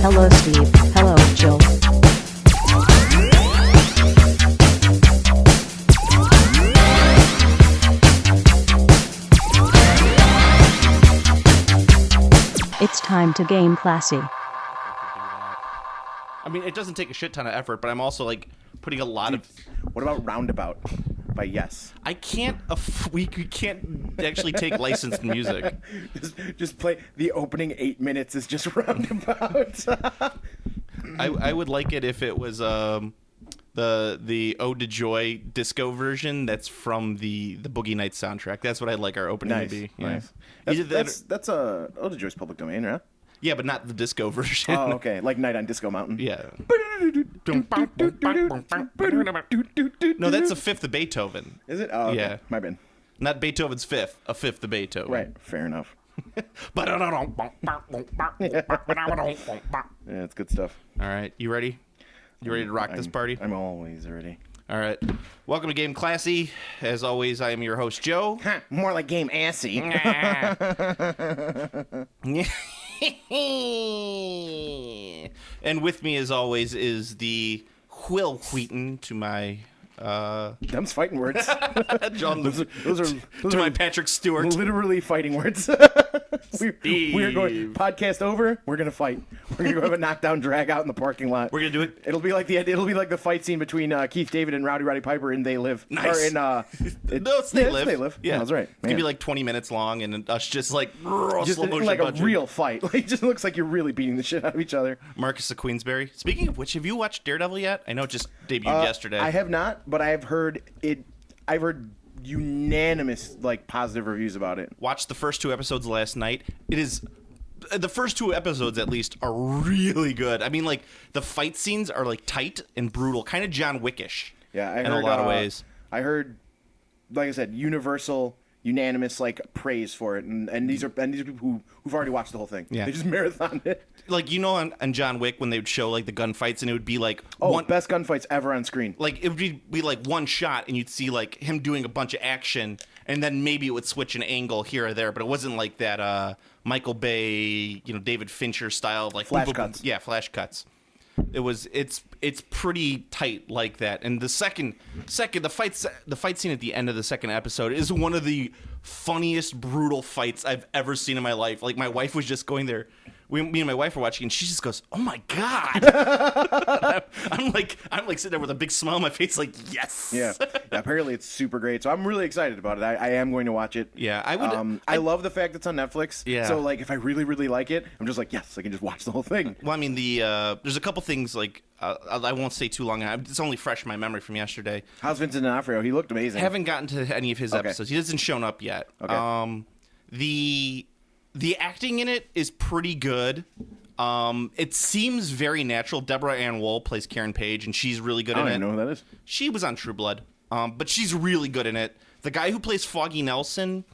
Hello Steve. Hello Jill. It's time to game classy. I mean, it doesn't take a shit ton of effort, but I'm also like putting a lot of. What about Roundabout by Yes? I can't. We can't actually take licensed music. Just play the opening 8 minutes is just Roundabout. I would like it if it was the Ode to Joy disco version that's from the Boogie Nights soundtrack. That's what I'd like our opening to be. Yeah. Nice. That's Ode to Joy's public domain, right? Yeah, but not the disco version. Oh, okay. Like Night on Disco Mountain. Yeah. No, that's a fifth of Beethoven. Is it? Oh, okay. Yeah. My bad. Not Beethoven's fifth, a fifth of Beethoven. Right. Fair enough. Yeah, Yeah, it's good stuff. all right, you ready? You ready to rock this party? I'm always ready. All right. Welcome to Game Classy. As always, I am your host, Joe. Huh, more like Game Assy. And with me, as always, is the Will Wheaton to my Them's fighting words. John. Those to are my Patrick Stewart. literally fighting words. We're going podcast over. We're gonna fight. We're gonna go have a knockdown drag out in the parking lot. We're gonna do it. It'll be like the fight scene between Keith David and Roddy Piper in They Live. Nice. Or in No, it's They Live. They Live. Yeah, that's right. It's gonna be like 20 minutes long, and us just like just slow motion like punching. a real fight. Like it just looks like you're really beating the shit out of each other. Marcus of Queensberry. Speaking of which, have you watched Daredevil yet? I know it just debuted yesterday. I have not, but I've heard it. I've heard unanimous like positive reviews about it. Watched the first 2 episodes last night. It is the first 2 episodes at least are really good. I mean, like the fight scenes are like tight and brutal, kind of John Wickish. Yeah, I in heard, a lot of ways. I heard, like I said, unanimous like praise for it, and these are people who've already watched the whole thing. Yeah. They just marathoned it. Like, you know, on John Wick when they would show like the gunfights and it would be like best gunfights ever on screen. Like it would be like one shot and you'd see like him doing a bunch of action and then maybe it would switch an angle here or there, but it wasn't like that Michael Bay, David Fincher style like flash boom, boom, cuts. Boom. Yeah, flash cuts. It's pretty tight like that. And the fight scene at the end of the second episode is one of the funniest brutal fights I've ever seen in my life. Like my wife was just going there. Me and my wife were watching, and she just goes, "Oh my god!" I'm like sitting there with a big smile on my face, like, "Yes." Yeah. Apparently, it's super great, so I'm really excited about it. I am going to watch it. Yeah, I would. I love the fact it's on Netflix. Yeah. So like, if I really really like it, I'm just like, yes, I can just watch the whole thing. Well, I mean, there's a couple things like I won't stay too long. It's only fresh in my memory from yesterday. How's Vincent D'Onofrio? He looked amazing. I haven't gotten to any of his episodes. He hasn't shown up yet. Okay. The acting in it is pretty good. It seems very natural. Deborah Ann Woll plays Karen Page, and she's really good in it. I don't even know who that is. She was on True Blood, but she's really good in it. The guy who plays Foggy Nelson,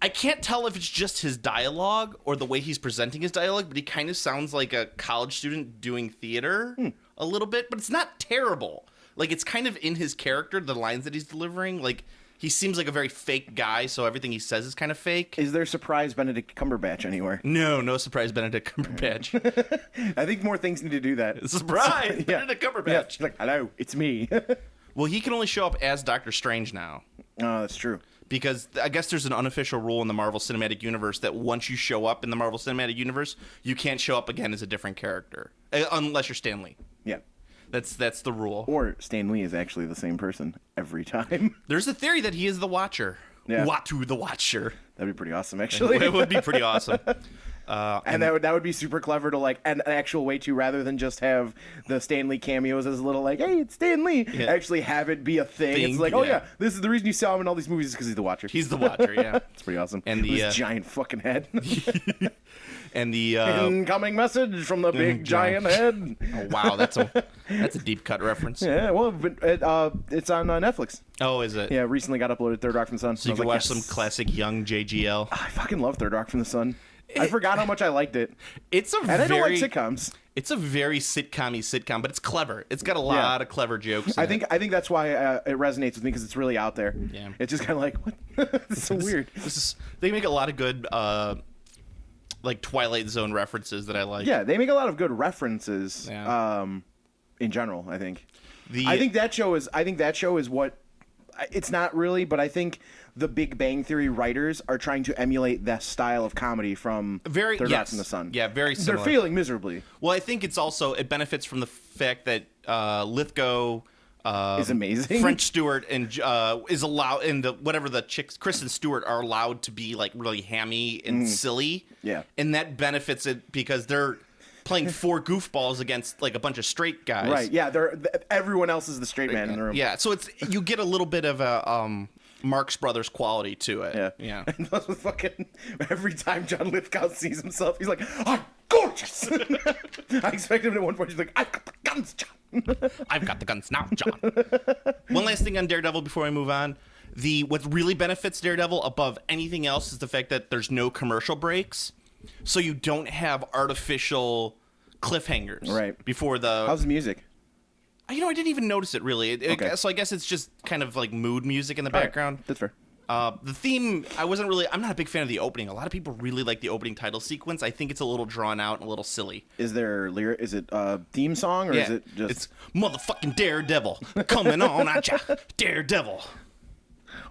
I can't tell if it's just his dialogue or the way he's presenting his dialogue, but he kind of sounds like a college student doing theater a little bit, but it's not terrible. Like, it's kind of in his character, the lines that he's delivering. Like, he seems like a very fake guy, so everything he says is kind of fake. Is there surprise Benedict Cumberbatch anywhere? No surprise Benedict Cumberbatch. I think more things need to do that. Surprise! Yeah. Benedict Cumberbatch. Yeah. She's like, hello, it's me. Well, he can only show up as Doctor Strange now. Oh, that's true. Because I guess there's an unofficial rule in the Marvel Cinematic Universe that once you show up in the Marvel Cinematic Universe, you can't show up again as a different character. Unless you're Stan Lee. Yeah. That's the rule. Or Stan Lee is actually the same person every time. There's a theory that he is the Watcher. Yeah. Watu the Watcher. That'd be pretty awesome, actually. It would be pretty awesome. And that would be super clever to like an actual way to, rather than just have the Stan Lee cameos as a little like, hey, it's Stan Lee. Yeah. Actually have it be a thing. It's like, oh yeah, this is the reason you saw him in all these movies is because he's the Watcher. He's the Watcher, yeah. It's pretty awesome. And this giant fucking head. And the incoming message from the big giant head. Oh wow, that's a deep cut reference. Yeah, well, but it's on Netflix. Oh, is it? Yeah, recently got uploaded. Third Rock from the Sun. So you can watch some classic young JGL. I fucking love Third Rock from the Sun. I forgot how much I liked it. I don't like sitcoms. It's a very sitcom-y sitcom, but it's clever. It's got a lot of clever jokes. I think that's why it resonates with me, because it's really out there. Yeah, it's just kind of like, what? It's so weird. They make a lot of good like Twilight Zone references that I like. Yeah, they make a lot of good references. Yeah. In general, I think. I think that show is what. It's not really, but I think the Big Bang Theory writers are trying to emulate that style of comedy from Third Rock from the Sun. Yeah, very similar. They're failing miserably. Well, I think it benefits from the fact that Lithgow is amazing. French Stewart and is allowed, and whatever the chicks, Kristen Stewart, are allowed to be like really hammy and silly. Yeah, and that benefits it because they're playing four goofballs against like a bunch of straight guys. Right. Yeah. Everyone else is the straight man in the room. Yeah. So you get a little bit of a Marx Brothers quality to it. Yeah. And those was fucking every time John Lithgow sees himself, he's like, "I'm gorgeous." I expect him at one point. He's like, "I've got the guns, John." I've got the guns now, John. One last thing on Daredevil before I move on. What really benefits Daredevil above anything else is the fact that there's no commercial breaks. So you don't have artificial cliffhangers. Right. Before the... How's the music? I didn't even notice it, really. Okay. So I guess it's just kind of like mood music in the background. Right. That's fair. The theme, I'm not a big fan of the opening. A lot of people really like the opening title sequence. I think it's a little drawn out and a little silly. Is it a theme song or is it just... It's motherfucking Daredevil coming on at ya. Daredevil.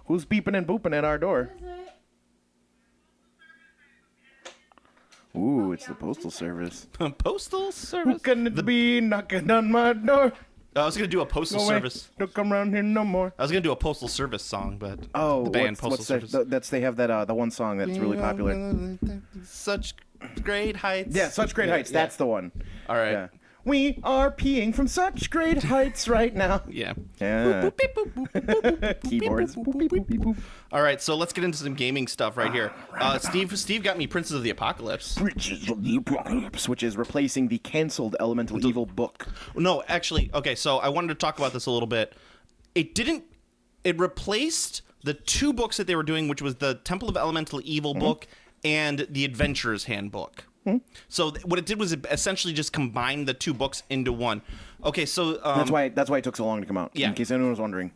Who's beeping and booping at our door? Ooh, it's the Postal Service. Postal Service? Who can it be knocking on my door? I was going to do a Postal Service. Don't come around here no more. I was going to do a Postal Service song, but the band Postal Service. They have that the one song that's really popular. Such great heights. Yeah, Such Great Heights. That's the one. All right. Yeah. We are peeing from such great heights right now. Yeah. Yeah. Keyboards. Boop, beep, boop, beep, boop. All right, so let's get into some gaming stuff right here. Steve got me Princes of the Apocalypse. Princes of the Apocalypse, which is replacing the canceled Elemental Evil book. No, actually, okay, so I wanted to talk about this a little bit. It replaced the two books that they were doing, which was the Temple of Elemental Evil book and the Adventurer's Handbook. So what it did was it essentially just combined the two books into one. Okay, so that's why it took so long to come out. Yeah. In case anyone was wondering.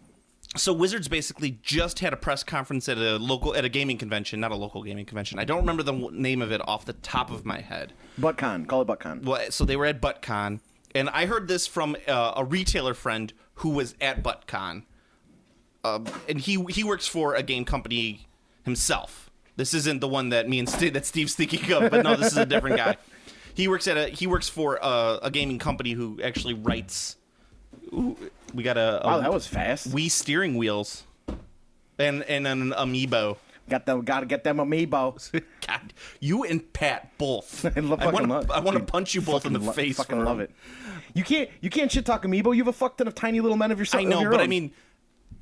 So Wizards basically just had a press conference at a gaming convention, not a local gaming convention. I don't remember the name of it off the top of my head. ButtCon, call it ButtCon. Well, so they were at ButtCon, and I heard this from a retailer friend who was at ButtCon, and he works for a game company himself. This isn't the one that that Steve's thinking of, but no, this is a different guy. He works for a gaming company who actually writes. Ooh, we got wow, that was fast. Wii steering wheels, and an amiibo. Gotta get them amiibo. God, you and Pat both. I want to punch you both in the face. Fucking love it. You can't shit talk amiibo. You have a fuck ton of tiny little men of yourself. I know, but I mean,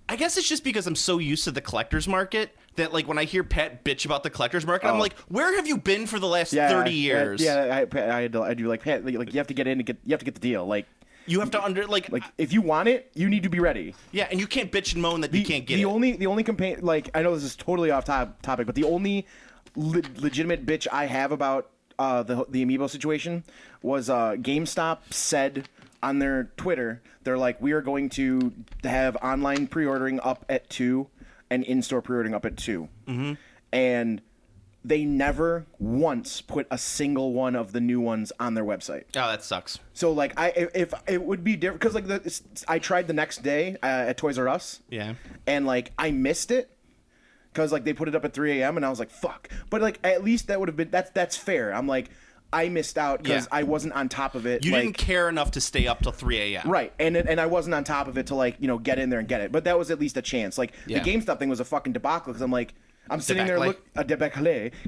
I guess it's just because I'm so used to the collector's market that, like, when I hear Pat bitch about the collector's market, I'm like, where have you been for the last 30 years? I do like Pat. Like you have to get in you have to get the deal. Like you have to like if you want it, you need to be ready. Yeah, and you can't bitch and moan that you can't get it. The only campaign, like, I know this is totally off topic, but the only legitimate bitch I have about the amiibo situation was GameStop said on their Twitter, they're like, we are going to have online pre-ordering up at 2 and in-store pre-ordering up at 2. Mm-hmm. And they never once put a single one of the new ones on their website. Oh, that sucks. So, like, if it would be different, because, like, I tried the next day at Toys R Us. Yeah. And, like, I missed it. Because, like, they put it up at 3 a.m. and I was like, fuck. But, like, at least that would have been, that's fair. I'm like, I missed out because I wasn't on top of it. You didn't care enough to stay up till 3 a.m. Right, and I wasn't on top of it to, like, get in there and get it. But that was at least a chance. Like, the GameStop thing was a fucking debacle because I'm like, I'm sitting there because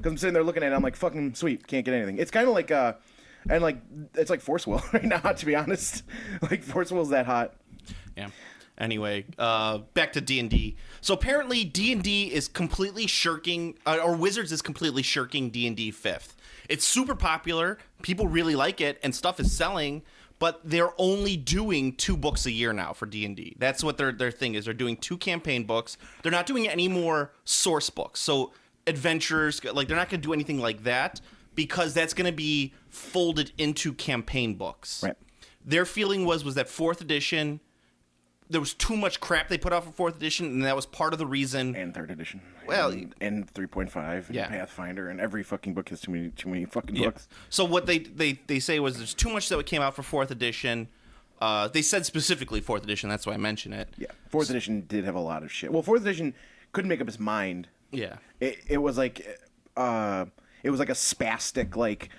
I'm sitting there looking at it. I'm like, fucking sweet, can't get anything. It's kind of like and like it's like Force Will right now, to be honest. Like Force Will's that hot. Yeah. Anyway, back to D&D. So apparently D&D is completely shirking, or Wizards is completely shirking D&D 5th. It's super popular. People really like it, and stuff is selling. But they're only doing 2 books a year now for D&D. That's what their thing is. They're doing 2 campaign books. They're not doing any more source books. So adventures, like, they're not going to do anything like that because that's going to be folded into campaign books. Right. Their feeling was that 4th edition there was too much crap they put out for 4th edition, and that was part of the reason. And 3rd edition. Well, and 3.5, and Pathfinder, and every fucking book has too many fucking books. So what they say was there's too much that came out for 4th edition. They said specifically 4th edition. That's why I mention it. Yeah, 4th edition did have a lot of shit. Well, 4th edition couldn't make up its mind. Yeah, it was like a spastic like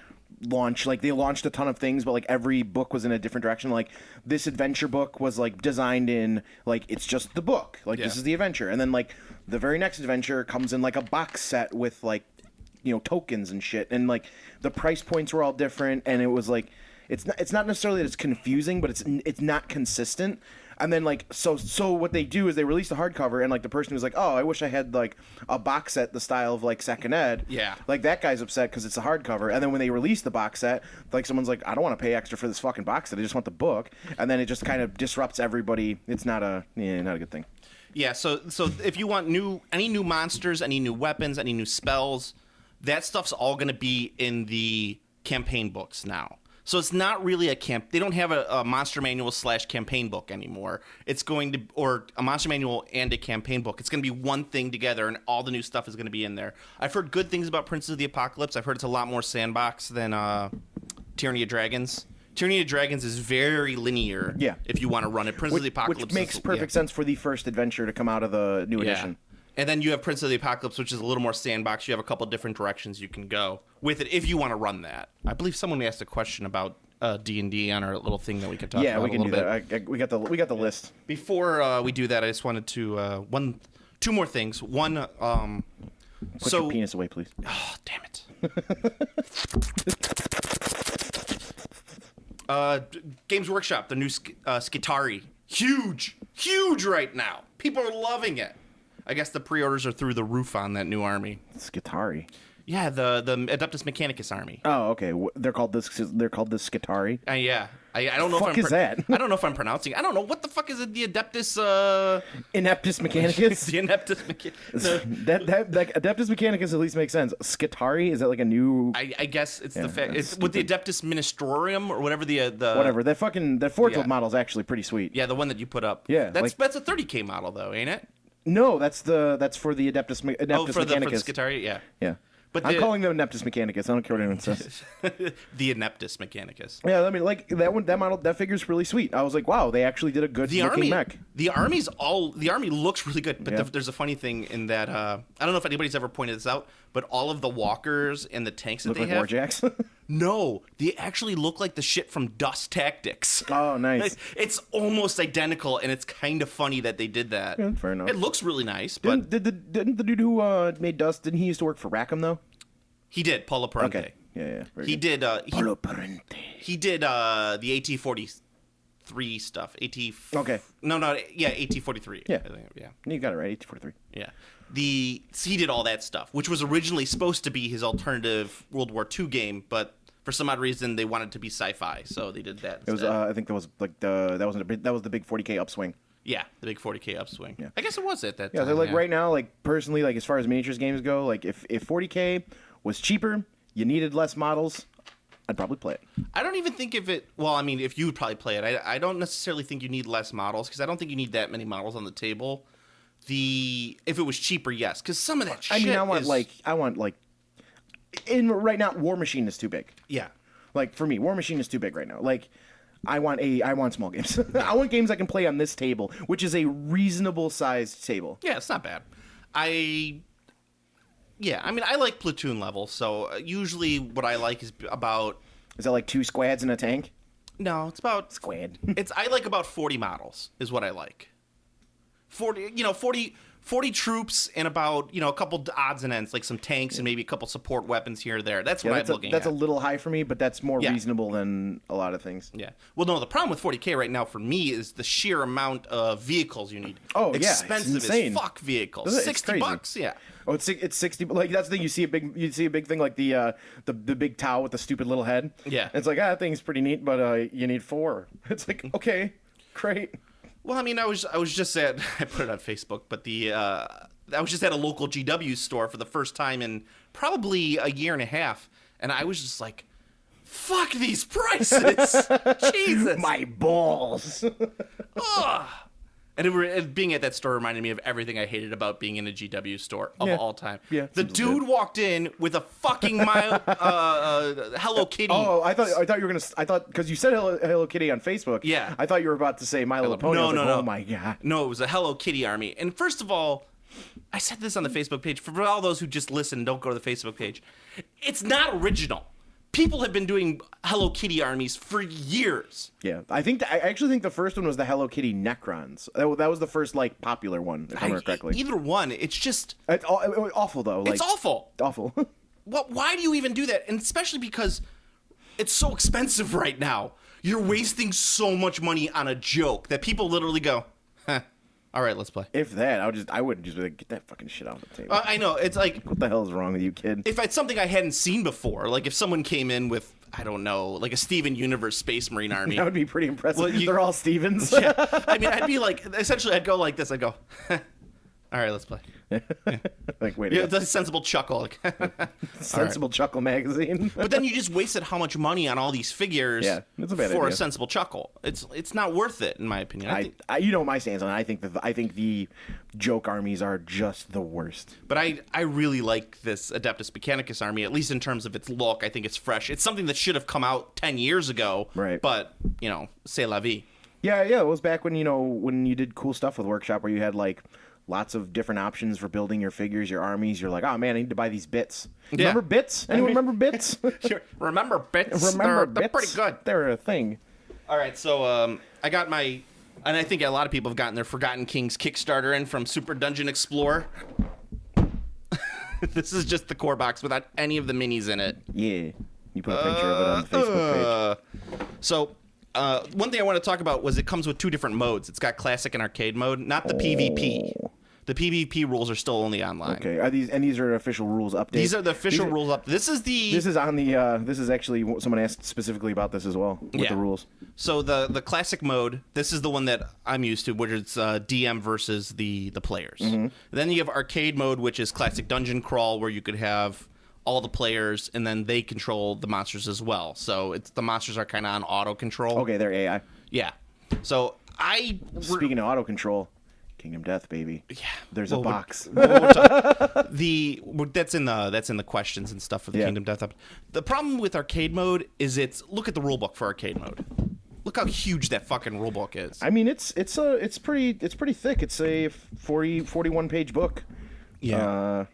launch. Like they launched a ton of things, but like every book was in a different direction. Like this adventure book was like designed in like it's just the book. Like this is the adventure, and then like the very next adventure comes in like a box set with like tokens and shit, and like the price points were all different, and it was like. It's not necessarily that it's confusing, but it's not consistent. And then like so what they do is they release the hardcover, and like the person who's like, oh, I wish I had like a box set the style of like Second Ed. Yeah. Like that guy's upset because it's a hardcover. And then when they release the box set, like someone's like, I don't want to pay extra for this fucking box set. I just want the book. And then it just kind of disrupts everybody. It's not a good thing. Yeah. So if you want any new monsters, any new weapons, any new spells, that stuff's all going to be in the campaign books now. So it's not really they don't have a monster manual / campaign book anymore. It's going to, or a monster manual and a campaign book. It's going to be one thing together, and all the new stuff is going to be in there. I've heard good things about Princes of the Apocalypse. I've heard it's a lot more sandbox than Tyranny of Dragons. Tyranny of Dragons is very linear. Yeah. If you want to run it, Princes of the Apocalypse which makes perfect sense for the first adventure to come out of the new edition. And then you have Prince of the Apocalypse, which is a little more sandbox. You have a couple different directions you can go with it if you want to run that. I believe someone asked a question about D&D on our little thing that we could talk about. Yeah, we can do bit. that. We got the list. Before we do that, I just wanted to two more things. One, put your penis away, please. Oh, damn it. Games Workshop, the new Skitarii, huge right now. People are loving it. I guess the pre-orders are through the roof on that new army. Skitarii. Yeah, the Adeptus Mechanicus army. Oh, okay. They're called the Skitarii. Yeah. I don't know if I'm that? I don't know if I'm pronouncing. I don't know what the fuck is it. The Adeptus. Ineptus Mechanicus. The Ineptus Mechanicus. That like Adeptus Mechanicus at least makes sense. Skitarii, is that like a new? I guess it's the fact. It's with the Adeptus Ministrorum or whatever the whatever that Foretold model is actually pretty sweet. Yeah, the one that you put up. Yeah, that's a 30K model though, ain't it? No, that's for the Adeptus for Mechanicus. For the Skitarii, yeah. Yeah. But I'm calling them Ineptus Mechanicus. I don't care what anyone says. The Ineptus Mechanicus. Yeah, I mean, like that model, that figure's really sweet. I was like, wow, they actually did a good looking mech. The army looks really good, but there's a funny thing in that I don't know if anybody's ever pointed this out, but all of the walkers and the tanks that look they like have, warjacks. No, they actually look like the shit from Dust Tactics. Oh, nice. It's almost identical, and it's kind of funny that they did that. Yeah, fair enough. It looks really nice, but didn't the dude who made Dust? Didn't he used to work for Rackham though? He did, Paulo Parente. Okay. Yeah. He did. Paulo Parente. He did the AT-43 stuff. Okay. No, AT-43. Yeah. I think, yeah. You got it right. AT-43. Yeah. He did all that stuff, which was originally supposed to be his alternative World War II game, but for some odd reason they wanted to be sci-fi, so they did that. It was. I think that was like that was the big 40K upswing. Yeah, the big 40K upswing. Yeah. I guess it was at that time. Yeah, so like right now, like personally, like as far as miniatures games go, like if 40K was cheaper, you needed less models, I'd probably play it. I don't even think if you would probably play it. I don't necessarily think you need less models because I don't think you need that many models on the table. If it was cheaper, yes, because some of that shit. I mean, I want right now, War Machine is too big. Yeah. Like for me, War Machine is too big right now. Like I want small games. I want games I can play on this table, which is a reasonable sized table. Yeah, it's not bad. I like platoon level, so usually what I like is about... Is that like 2 squads in a tank? No, it's about... Squad. I like about 40 models is what I like. 40 troops and about, a couple odds and ends, like some tanks and maybe a couple support weapons here or there. That's what I'm looking at. That's a little high for me, but that's more reasonable than a lot of things. Yeah. Well, no, the problem with 40K right now for me is the sheer amount of vehicles you need. Oh, expensive it's insane. as fuck vehicles. $60, yeah. Oh, it's 60. Like that's the thing. You see a big thing like the big Tau with the stupid little head. Yeah. And it's like that thing's pretty neat, but you need 4. It's like okay, great. Well, I mean, I was just at I put it on Facebook, but I was just at a local GW store for the first time in probably a year and a half, and I was just like, "Fuck these prices, Jesus, my balls." Ugh. And being at that store reminded me of everything I hated about being in a GW store of all time. Yeah, the dude walked in with a fucking Hello Kitty. Oh, I thought you were gonna. Because you said Hello Kitty on Facebook. Yeah. I thought you were about to say My Little Pony. No. Oh my god. No, it was a Hello Kitty army. And first of all, I said this on the Facebook page for all those who just listen and don't go to the Facebook page. It's not original. People have been doing Hello Kitty armies for years. Yeah, I actually think the first one was the Hello Kitty Necrons. That was the first like popular one, if I remember correctly. Either one, it's just it's awful though. It's awful. Awful. Why do you even do that? And especially because it's so expensive right now. You're wasting so much money on a joke that people literally go, huh. All right, let's play. If that, I wouldn't just be like, get that fucking shit off the table. I know. It's like, what the hell is wrong with you, kid? If it's something I hadn't seen before, like if someone came in with, I don't know, like a Steven Universe Space Marine army. That would be pretty impressive. Well, they're all Stevens. Yeah. I mean, I'd be like, essentially, I'd go like this. I'd go, all right, let's play. Like, wait. Yeah, it's a sensible chuckle. Like, sensible chuckle magazine. But then you just wasted how much money on all these figures that's a bad for idea. a sensible chuckle. It's not worth it, in my opinion. You know my stance on it. I think the joke armies are just the worst. But I really like this Adeptus Mechanicus army, at least in terms of its look. I think it's fresh. It's something that should have come out 10 years ago. Right. But, c'est la vie. Yeah, it was back when, when you did cool stuff with Workshop where you had, like, lots of different options for building your figures, your armies. You're like, oh, man, I need to buy these bits. Remember bits? Anyone remember bits? Sure. Remember bits? They're They're pretty good. They're a thing. All right, so I got my... And I think a lot of people have gotten their Forgotten Kings Kickstarter in from Super Dungeon Explorer. This is just the core box without any of the minis in it. Yeah. You put a picture of it on the Facebook page. So... one thing I want to talk about was it comes with two different modes. It's got classic and arcade mode, not the PvP. The PvP rules are still only online. Okay, these are official rules updates? These are the official rules up. This is on the. This is actually someone asked specifically about this as well with the rules. So the classic mode. This is the one that I'm used to, which is DM versus the players. Mm-hmm. Then you have arcade mode, which is classic dungeon crawl, where you could have all the players, and then they control the monsters as well. So the monsters are kind of on auto control. Okay, they're AI. Yeah. So Speaking of auto control, Kingdom Death, baby. Yeah. There's a box. That's in the questions and stuff for the Kingdom Death. The problem with arcade mode is look at the rulebook for arcade mode. Look how huge that fucking rulebook is. I mean, it's pretty thick. It's a 41 page book. Yeah.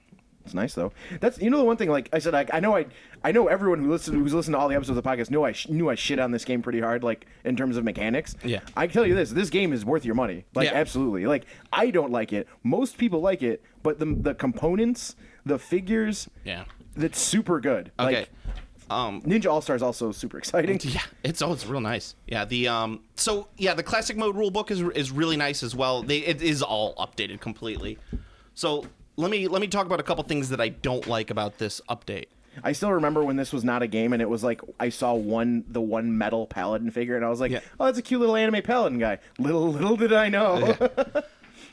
It's nice though. That's the one thing. Like I said, I know everyone who's listened to all the episodes of the podcast knew I shit on this game pretty hard. Like in terms of mechanics. Yeah. I can tell you this game is worth your money. Like absolutely. Like I don't like it. Most people like it, but the components, the figures. Yeah. That's super good. Okay. Like, Ninja All Star is also super exciting. Yeah, it's real nice. Yeah, the classic mode rulebook is really nice as well. It is all updated completely. So. Let me talk about a couple things that I don't like about this update. I still remember when this was not a game, and it was like I saw the one metal paladin figure, and I was like, "Oh, that's a cute little anime paladin guy." Little did I know.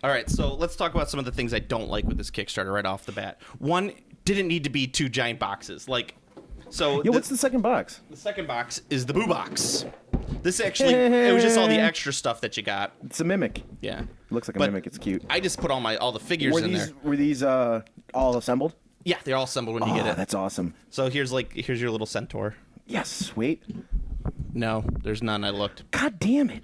All right, so let's talk about some of the things I don't like with this Kickstarter right off the bat. One, didn't need to be two giant boxes. What's the second box? The second box is the Boo Box. This actually, it was just all the extra stuff that you got. It's a mimic. Yeah. Looks like a mimic. It's cute. I just put all the figures in there. Were these all assembled? Yeah, they're all assembled when you get it. That's awesome. So here's your little centaur. Yes. Wait. No, there's none. I looked. God damn it.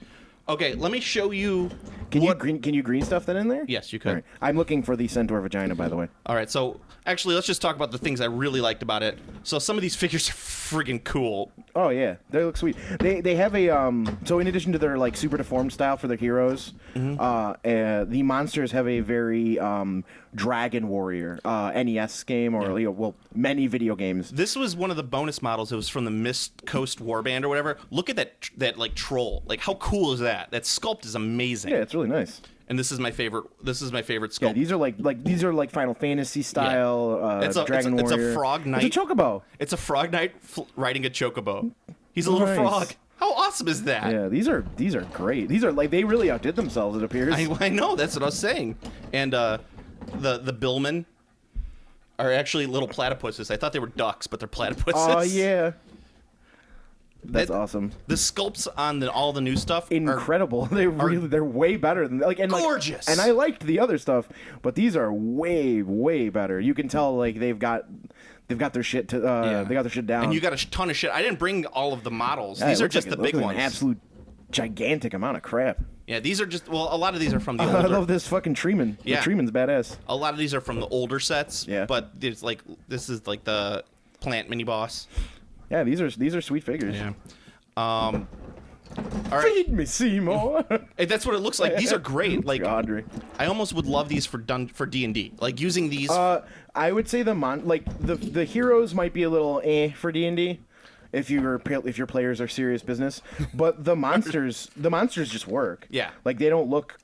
Okay, let me show you. Can you green stuff that in there? Yes, you could. Right. I'm looking for the centaur vagina, by the way. All right, so actually, let's just talk about the things I really liked about it. So some of these figures are friggin' cool. Oh yeah, they look sweet. They have a So in addition to their like super deformed style for their heroes, the monsters have a very Dragon Warrior NES game or many video games. This was one of the bonus models. It was from the Mist Coast Warband or whatever. Look at that like troll. Like how cool is that? That sculpt is amazing. Yeah, it's really nice. And this is my favorite sculpt. Yeah, these are like Final Fantasy style Dragon Warrior. It's a frog knight. It's a chocobo. It's a frog knight riding a chocobo. He's a little frog. How awesome is that? Yeah, these are great. These are like they really outdid themselves. It appears. I know. That's what I was saying. And the billmen are actually little platypuses. I thought they were ducks, but they're platypuses. Oh yeah. That's awesome. The sculpts on all the new stuff incredible. They're way better than and gorgeous. And I liked the other stuff, but these are way better. You can tell like they've got their shit they got their shit down. And you got a ton of shit. I didn't bring all of the models. These are just the big ones. An absolute gigantic amount of crap. Yeah, these are just a lot of these are from the older. I love this fucking Treeman. Yeah. The Treeman's badass. A lot of these are from the older sets. Yeah. But this is like the plant mini boss. Yeah, these are sweet figures. Yeah. All right. Feed me, Seymour. Hey, that's what it looks like. These are great. Like Audrey. I almost would love these for D&D. Like using these. I would say the heroes might be a little for D&D if your players are serious business, but the monsters just work. Yeah. Like they don't look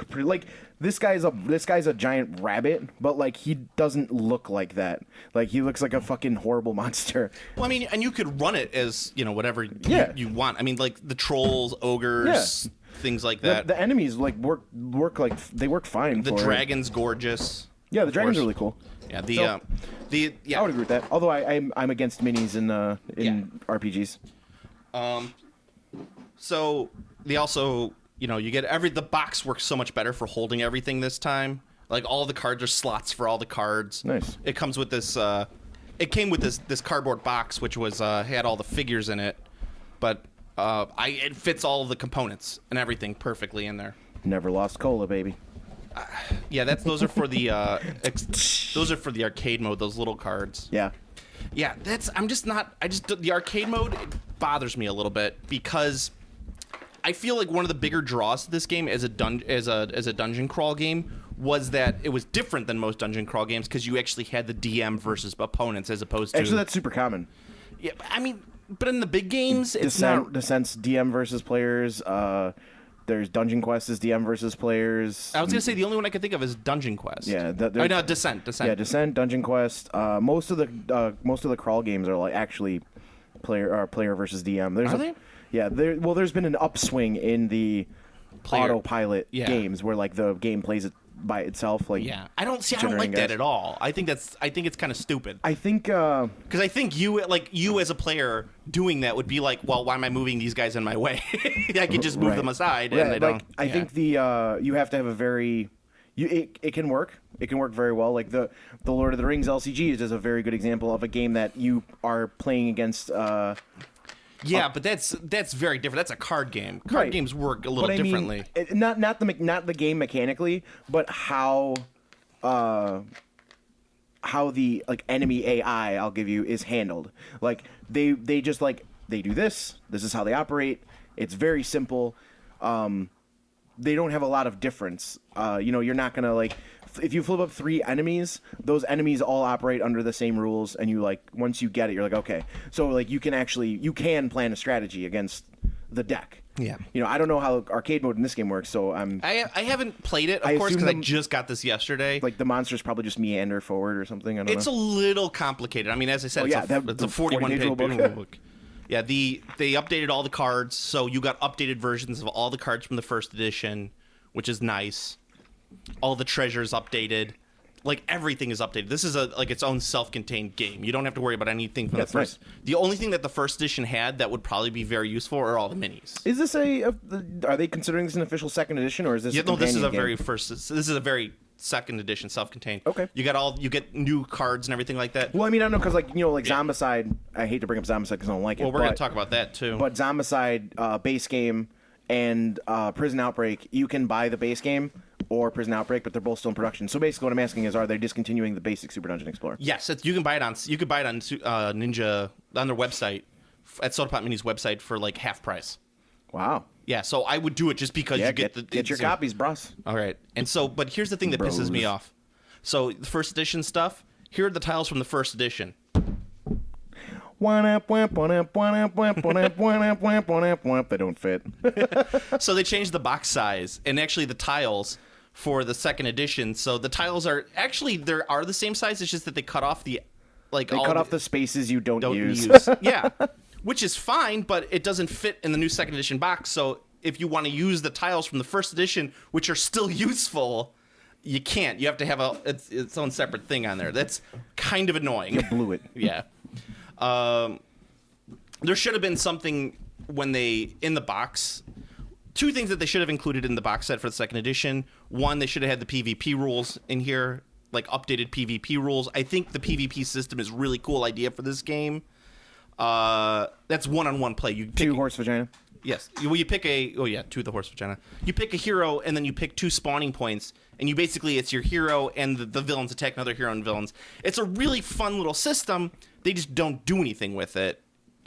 pretty, like this guy's a giant rabbit, but like he doesn't look like that. Like he looks like a fucking horrible monster. Well, I mean, and you could run it as whatever you want. I mean, like the trolls, ogres, things like that. The enemies like work like they work fine. The dragon's gorgeous. Yeah, the dragon's really cool. Yeah, I would agree with that. Although I'm against minis in RPGs. So they also. You get the box works so much better for holding everything this time. Like all the cards are slots for all the cards. Nice. It comes with this. It came with this cardboard box, which was had all the figures in it, but it fits all of the components and everything perfectly in there. Never lost cola, baby. Yeah, those are for the those are for the arcade mode. Those little cards. Yeah. Yeah, the arcade mode bothers me a little bit because. I feel like one of the bigger draws to this game as a dungeon crawl game was that it was different than most dungeon crawl games because you actually had the DM versus opponents as opposed to. Actually, that's super common. Yeah, I mean, but in the big games, it's not. Descent's DM versus players. There's Dungeon Quest is DM versus players. I was gonna say the only one I could think of is Dungeon Quest. Yeah, no, Descent. Yeah, Descent, Dungeon Quest. Most of the crawl games are like actually player versus DM. Are they? Yeah, there's been an upswing in the autopilot games where like the game plays it by itself. Like I don't like that at all. I think it's kind of stupid. I think because I think you as a player doing that would be like, well, why am I moving these guys in my way? I could just move them aside. And they don't. I think you have to have a very. It can work. It can work very well. Like the Lord of the Rings LCG is just a very good example of a game that you are playing against. Yeah, but that's very different. That's a card game. Card games work a little differently. Not the game mechanically, but how the enemy AI I'll give you is handled. Like they just they do this. This is how they operate. It's very simple. They don't have a lot of difference. You're not gonna if you flip up 3 enemies, those enemies all operate under the same rules, and you once you get it, you're like, okay. So you can plan a strategy against the deck. Yeah. I don't know how arcade mode in this game works, so I haven't played it, of course, because I just got this yesterday. Like the monsters probably just meander forward or something. I don't know. It's a little complicated. I mean, as I said, it's a 41-page book. Yeah, they updated all the cards, so you got updated versions of all the cards from the first edition, which is nice. All the treasures updated. Like everything is updated. This is its own self-contained game. You don't have to worry about anything from the first. Nice. The only thing that the first edition had that would probably be very useful are all the minis. Is this are they considering this an official second edition, or is this? Yeah, no, this is a very first. This is a very second edition, self-contained. Okay. You get new cards and everything like that. Well, I mean, I don't know because Zombicide. I hate to bring up Zombicide because I don't like it. Well, we're going to talk about that too. But Zombicide base game and Prison Outbreak, you can buy the base game or Prison Outbreak, but they're both still in production. So basically, what I'm asking is, are they discontinuing the basic Super Dungeon Explorer? Yes, you can buy it on Ninja on their website at SodaPop Mini's website for half price. Wow. Yeah, so I would do it just because you get your copies, bros. All right, and so, but here's the thing that pisses me off. So the first edition stuff. Here are the tiles from the first edition. They don't fit. So they changed the box size and actually the tiles for the second edition. So the tiles are actually they are the same size. It's just that they cut off the off the spaces you don't use. Yeah, which is fine, but it doesn't fit in the new second edition box. So if you want to use the tiles from the first edition, which are still useful, you can't. You have to have its own separate thing on there. That's kind of annoying. You blew it. Yeah. there should have been something when they in the box. Two things that they should have included in the box set for the second edition. One, they should have had the PvP rules in here, like updated PvP rules. I think the PvP system is a really cool idea for this game. That's one-on-one play. You pick, 2 horse vagina. Yes. You pick two the horse vagina. You pick a hero, and then you pick 2 spawning points, and you basically, it's your hero and the villains attack another hero and villains. It's a really fun little system. They just don't do anything with it.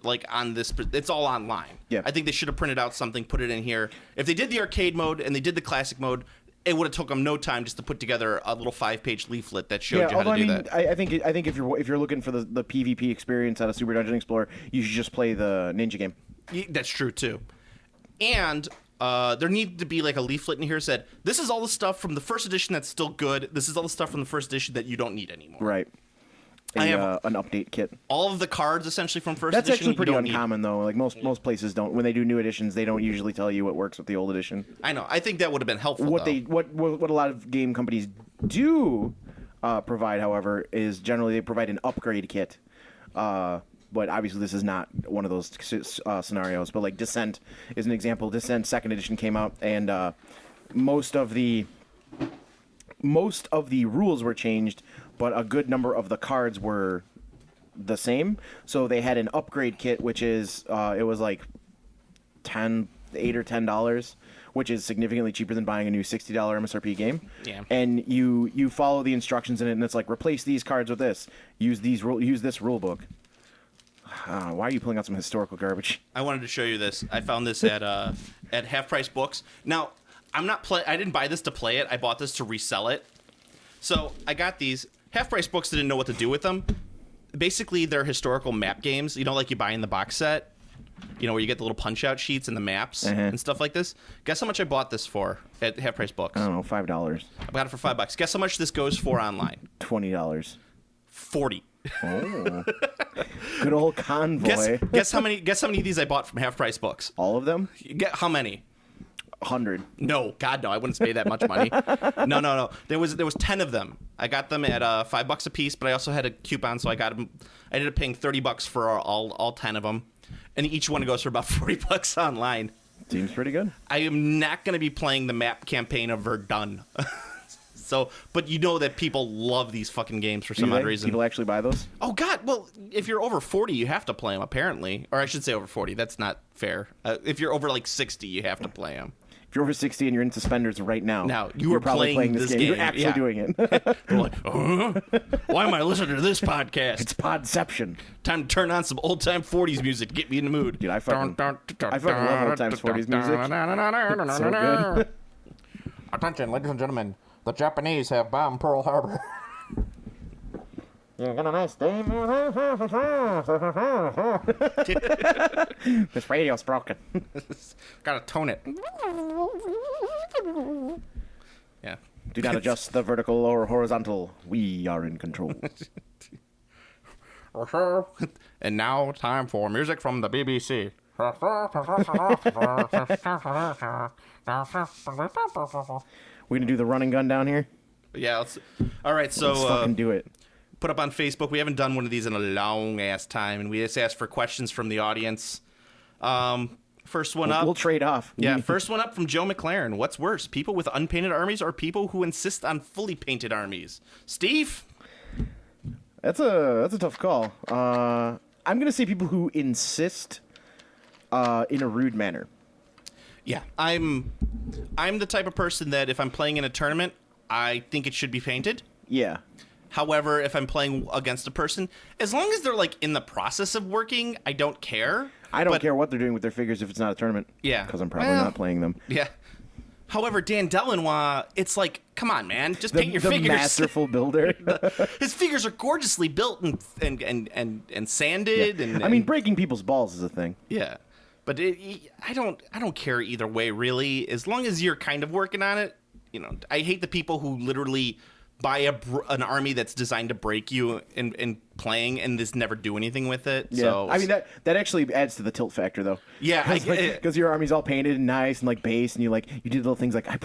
Like on this, it's all online. Yeah. I think they should have printed out something, put it in here. If they did the arcade mode and they did the classic mode, it would have took them no time just to put together a little 5-page leaflet that showed you how to do that. I think if you're looking for the PvP experience out of Super Dungeon Explorer, you should just play the Ninja game. Yeah, that's true too. And there needed to be like a leaflet in here that said, this is all the stuff from the first edition that's still good. This is all the stuff from the first edition that you don't need anymore. Right. I have an update kit. All of the cards essentially from first That's edition. That's actually pretty uncommon though. Like most places don't. When they do new editions, they don't usually tell you what works with the old edition. I know. I think that would have been helpful. What a lot of game companies do provide, however, is generally they provide an upgrade kit. But obviously this is not one of those scenarios. But like Descent is an example. Descent second edition came out, and most of the rules were changed, but a good number of the cards were the same. So they had an upgrade kit, which is it was like $8 or $10, which is significantly cheaper than buying a new $60 MSRP game. Yeah. And you follow the instructions in it, and it's like replace these cards with this. Use this rule book. Why are you pulling out some historical garbage? I wanted to show you this. I found this at Half Price Books. Now, I didn't buy this to play it. I bought this to resell it. So I got these. Half Price Books didn't know what to do with them. Basically, they're historical map games. You know, like you buy in the box set. You know, where you get the little punch-out sheets and the maps and stuff like this. Guess how much I bought this for at Half Price Books? I don't know, $5. I got it for $5. Guess how much this goes for online? $20. $40. Oh, good old convoy. Guess how many of these I bought from Half Price Books? All of them? Get how many? 100. No, God, no. I wouldn't pay that much money. No. There was 10 of them. I got them at $5 a piece, but I also had a coupon, so I ended up paying $30 for all 10 of them, and each one goes for about $40 online. Seems pretty good. I am not going to be playing the map campaign of Verdun. So, but you know that people love these fucking games for some odd reason. People actually buy those? Oh, God. Well, if you're over 40, you have to play them, apparently. Or I should say over 40. That's not fair. If you're over, like, 60, you have to play them. If you're over 60 and you're in suspenders right now, you're probably playing this game. You're actually doing it. You're like, why am I listening to this podcast? It's Podception. Time to turn on some old-time 40s music. Get me in the mood. Dude, I fucking love old-time 40s music. It's so good. Attention, ladies and gentlemen. The Japanese have bombed Pearl Harbor. You got a nice day. This radio's broken. Gotta tone it. Yeah. Do not adjust the vertical or horizontal. We are in control. And now, time for music from the BBC. We're gonna do the running gun down here. Yeah. All right. So let's fucking do it. Put up on Facebook. We haven't done one of these in a long ass time, and we just asked for questions from the audience. First one up. We'll trade off. Yeah. First one up from Joe McLaren. What's worse, people with unpainted armies or people who insist on fully painted armies? Steve. That's a tough call. I'm gonna say people who insist in a rude manner. Yeah, I'm the type of person that if I'm playing in a tournament, I think it should be painted. Yeah. However, if I'm playing against a person, as long as they're like in the process of working, I don't care. I don't care what they're doing with their figures if it's not a tournament. Yeah. Because I'm probably not playing them. Yeah. However, Dan Delanois, it's like, come on, man, just paint your figures. The masterful builder. His figures are gorgeously built and sanded. Yeah. And I mean, breaking people's balls is a thing. Yeah. But I don't care either way, really. As long as you're kind of working on it, you know. I hate the people who literally buy an army that's designed to break you in playing and just never do anything with it. Yeah. So I mean that actually adds to the tilt factor though. Yeah, because your army's all painted and nice and like base, and you did little things like I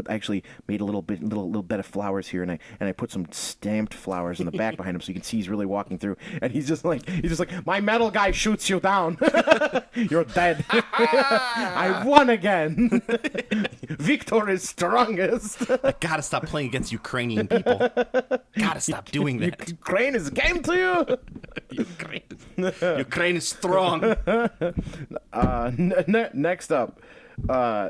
actually made a little bed of flowers here, and I put some stamped flowers in the back behind him so you can see he's really walking through, and he's just like my metal guy shoots you down, you're dead. I won again. Victor is strongest. I gotta stop playing against Ukrainian people. Gotta stop doing that. Ukraine is game to you. Ukraine is strong. Next up,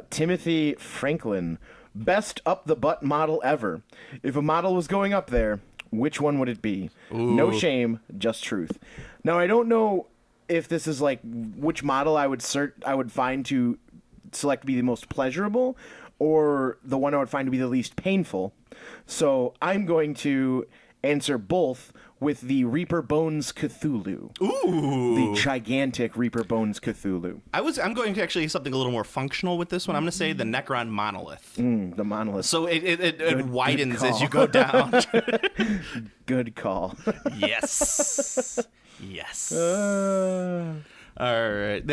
Timothy Franklin. Best up the butt model ever. If a model was going up there, which one would it be? Ooh. No shame, just truth. Now, I don't know if this is like which model I would find to select to be the most pleasurable, or the one I would find to be the least painful. So I'm going to answer both with the Reaper Bones Cthulhu. Ooh. The gigantic Reaper Bones Cthulhu. I'm going to actually something a little more functional with this one. I'm going to say the Necron Monolith. The monolith. So it widens as you go down. Good call. Yes. Yes. All right.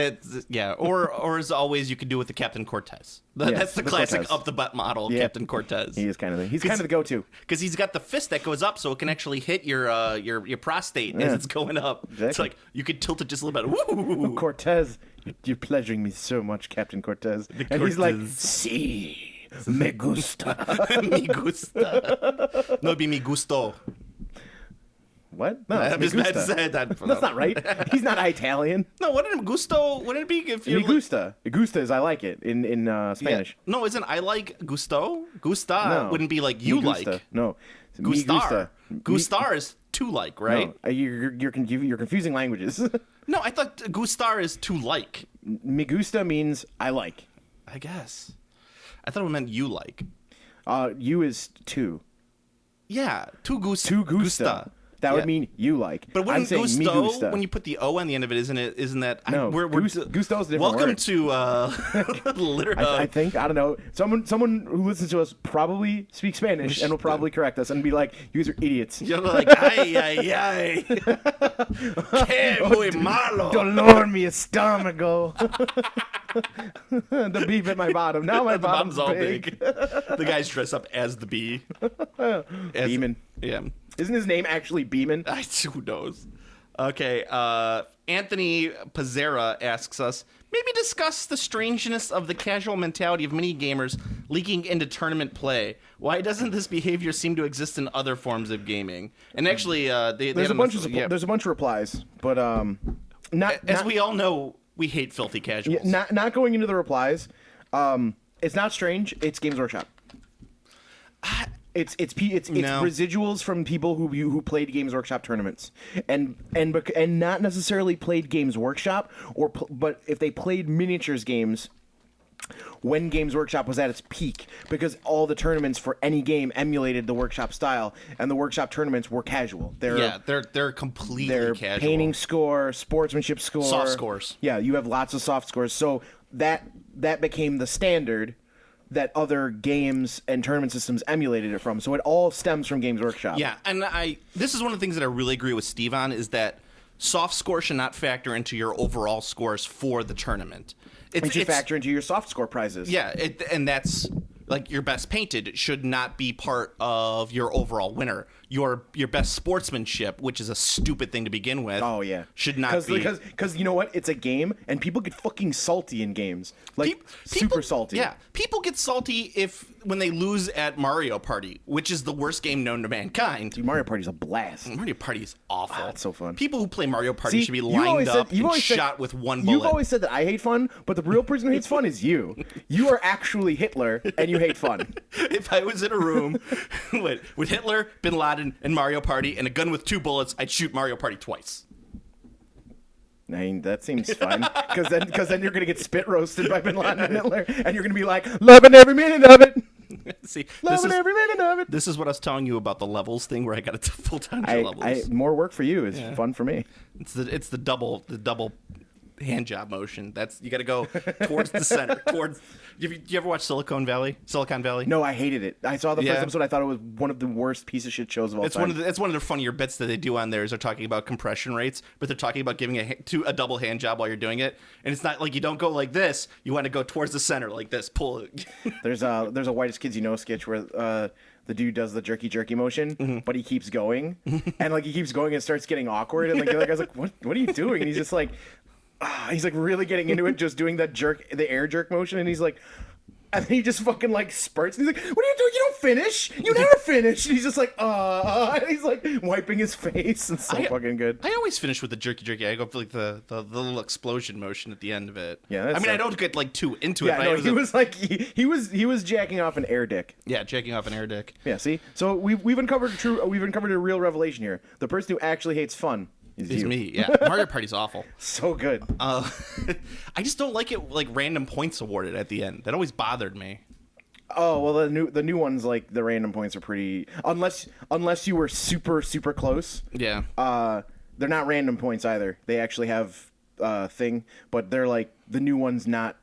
Or as always, you could do with the Captain Cortez. That's the classic Cortez. Up the butt model, Yeah. Captain Cortez. He is kind of the go-to. Because he's got the fist that goes up, so it can actually hit your prostate as it's going up. Exactly. It's like you could tilt it just a little bit. Woo! Cortez, you're pleasuring me so much, Captain Cortez. And he's like, "Sí, me gusta." Me gusta. No, it'd be me gusto. What? No, I'm it's just me mad to gusta. say that. That's not right. He's not Italian. No, wouldn't it be if you're Me gusta. Gusta is I like it in Spanish. Yeah. No, isn't I like gusto? Gusta No. wouldn't be like you Me gusta. like. No. Me Gustar. gusta. Gustar is to like, right? No, you're confusing languages. No, I thought gustar is to like. Me gusta means I like. I guess. I thought it meant you like. You is two. Yeah, to gusta. Tu gusta. That would mean you like. But I'm wouldn't saying me gusto, gusta. when you put the O on the end of it, isn't that? No, we're gusto's a different welcome word. to literally. I think, I don't know, someone who listens to us probably speaks Spanish and will probably correct us and be like, you guys are idiots. You're like, ay, ay, ay. Que muy malo. Dolor mi estomago. The beef at my bottom. Now my The bottom's bum's all big. big. The guys dress up as the bee. Beeman. Yeah. Isn't his name actually Beeman? Who knows? Okay, Anthony Pizzera asks us, maybe discuss the strangeness of the casual mentality of mini gamers leaking into tournament play. Why doesn't this behavior seem to exist in other forms of gaming? And actually, There's a bunch of replies, but as we all know, we hate filthy casuals. not going into the replies. It's not strange. It's Games Workshop. It's residuals from people who played Games Workshop tournaments, and not necessarily played Games Workshop, but if they played miniatures games when Games Workshop was at its peak, because all the tournaments for any game emulated the Workshop style, and the Workshop tournaments were casual. They're completely casual. Painting score, sportsmanship score, Soft scores. Yeah, you have lots of soft scores. So that became the standard that other games and tournament systems emulated it from. So it all stems from Games Workshop. Yeah, and this is one of the things that I really agree with Steve on, is that soft score should not factor into your overall scores for the tournament. It should factor into your soft score prizes. Yeah, and that's like your best painted should not be part of your overall winner. Your best sportsmanship, which is a stupid thing to begin with. Oh yeah, should not be, because you know what? It's a game, and people get fucking salty in games, like super salty. Yeah, people get salty when they lose at Mario Party, which is the worst game known to mankind. Dude, Mario Party's a blast. Mario Party is awful. It's so fun. People who play Mario Party should be lined up and shot with one bullet. You've always said that I hate fun, but the real person who hates fun is you. You are actually Hitler, and you hate fun. If I was in a room with Hitler, Bin Laden, and Mario Party, and a gun with 2 bullets, I'd shoot Mario Party twice. I mean, that seems fun, because then you're gonna get spit roasted by Bin Laden and Hitler, and you're gonna be like, loving every minute of it. See, loving every minute of it. This is what I was telling you about the levels thing, where I got to full time levels. More work for you is fun for me. It's the double hand job motion. You got to go towards the center. Towards. You ever watch Silicon Valley? No, I hated it. I saw the first episode. I thought it was one of the worst piece of shit shows of all time. It's one of the funnier bits that they do on there is they're talking about compression rates, but they're talking about giving a double hand job while you're doing it, and it's not like you don't go like this. You want to go towards the center like this. Pull it. There's a Whitest Kids You Know sketch where the dude does the jerky motion, but he keeps going, and like he keeps going and it starts getting awkward, and like the other guy's like, what are you doing? And he's just like, he's like really getting into it, just doing the air jerk motion, and he's like, and then he just fucking like spurts, and he's like, what are you doing? You don't finish. You never finish. And he's just like, and he's like wiping his face. It's so fucking good. I always finish with the jerky. I go for like the little explosion motion at the end of it. Yeah, I don't get like too into it. Yeah, no, he was like he was jacking off an air dick. Yeah, jacking off an air dick. Yeah, see, so we've uncovered a real revelation here. The person who actually hates fun is me. Yeah, Mario Party's awful. So good. I just don't like it. Like random points awarded at the end. That always bothered me. Oh well, the new ones, like the random points are pretty. Unless you were super close. Yeah. They're not random points either. They actually have thing, but they're like the new ones not.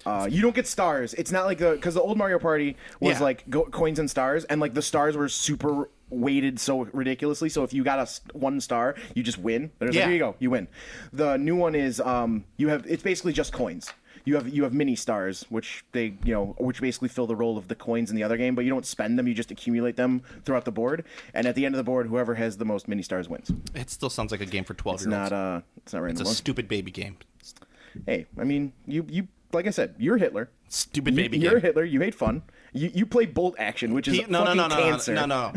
You don't get stars. It's not like because the old Mario Party was like coins and stars, and like the stars were super weighted so ridiculously. So if you got one star, you just win. Like, here you go, you win. The new one is it's basically just coins. You have mini stars, which which basically fill the role of the coins in the other game, but you don't spend them. You just accumulate them throughout the board, and at the end of the board, whoever has the most mini stars wins. It still sounds like a game for 12-year-olds. It's not random. It's a stupid baby game. Hey, I mean, you like I said, you're Hitler. Stupid baby game. You're Hitler. You hate fun. You play bolt action, which is cancer. No.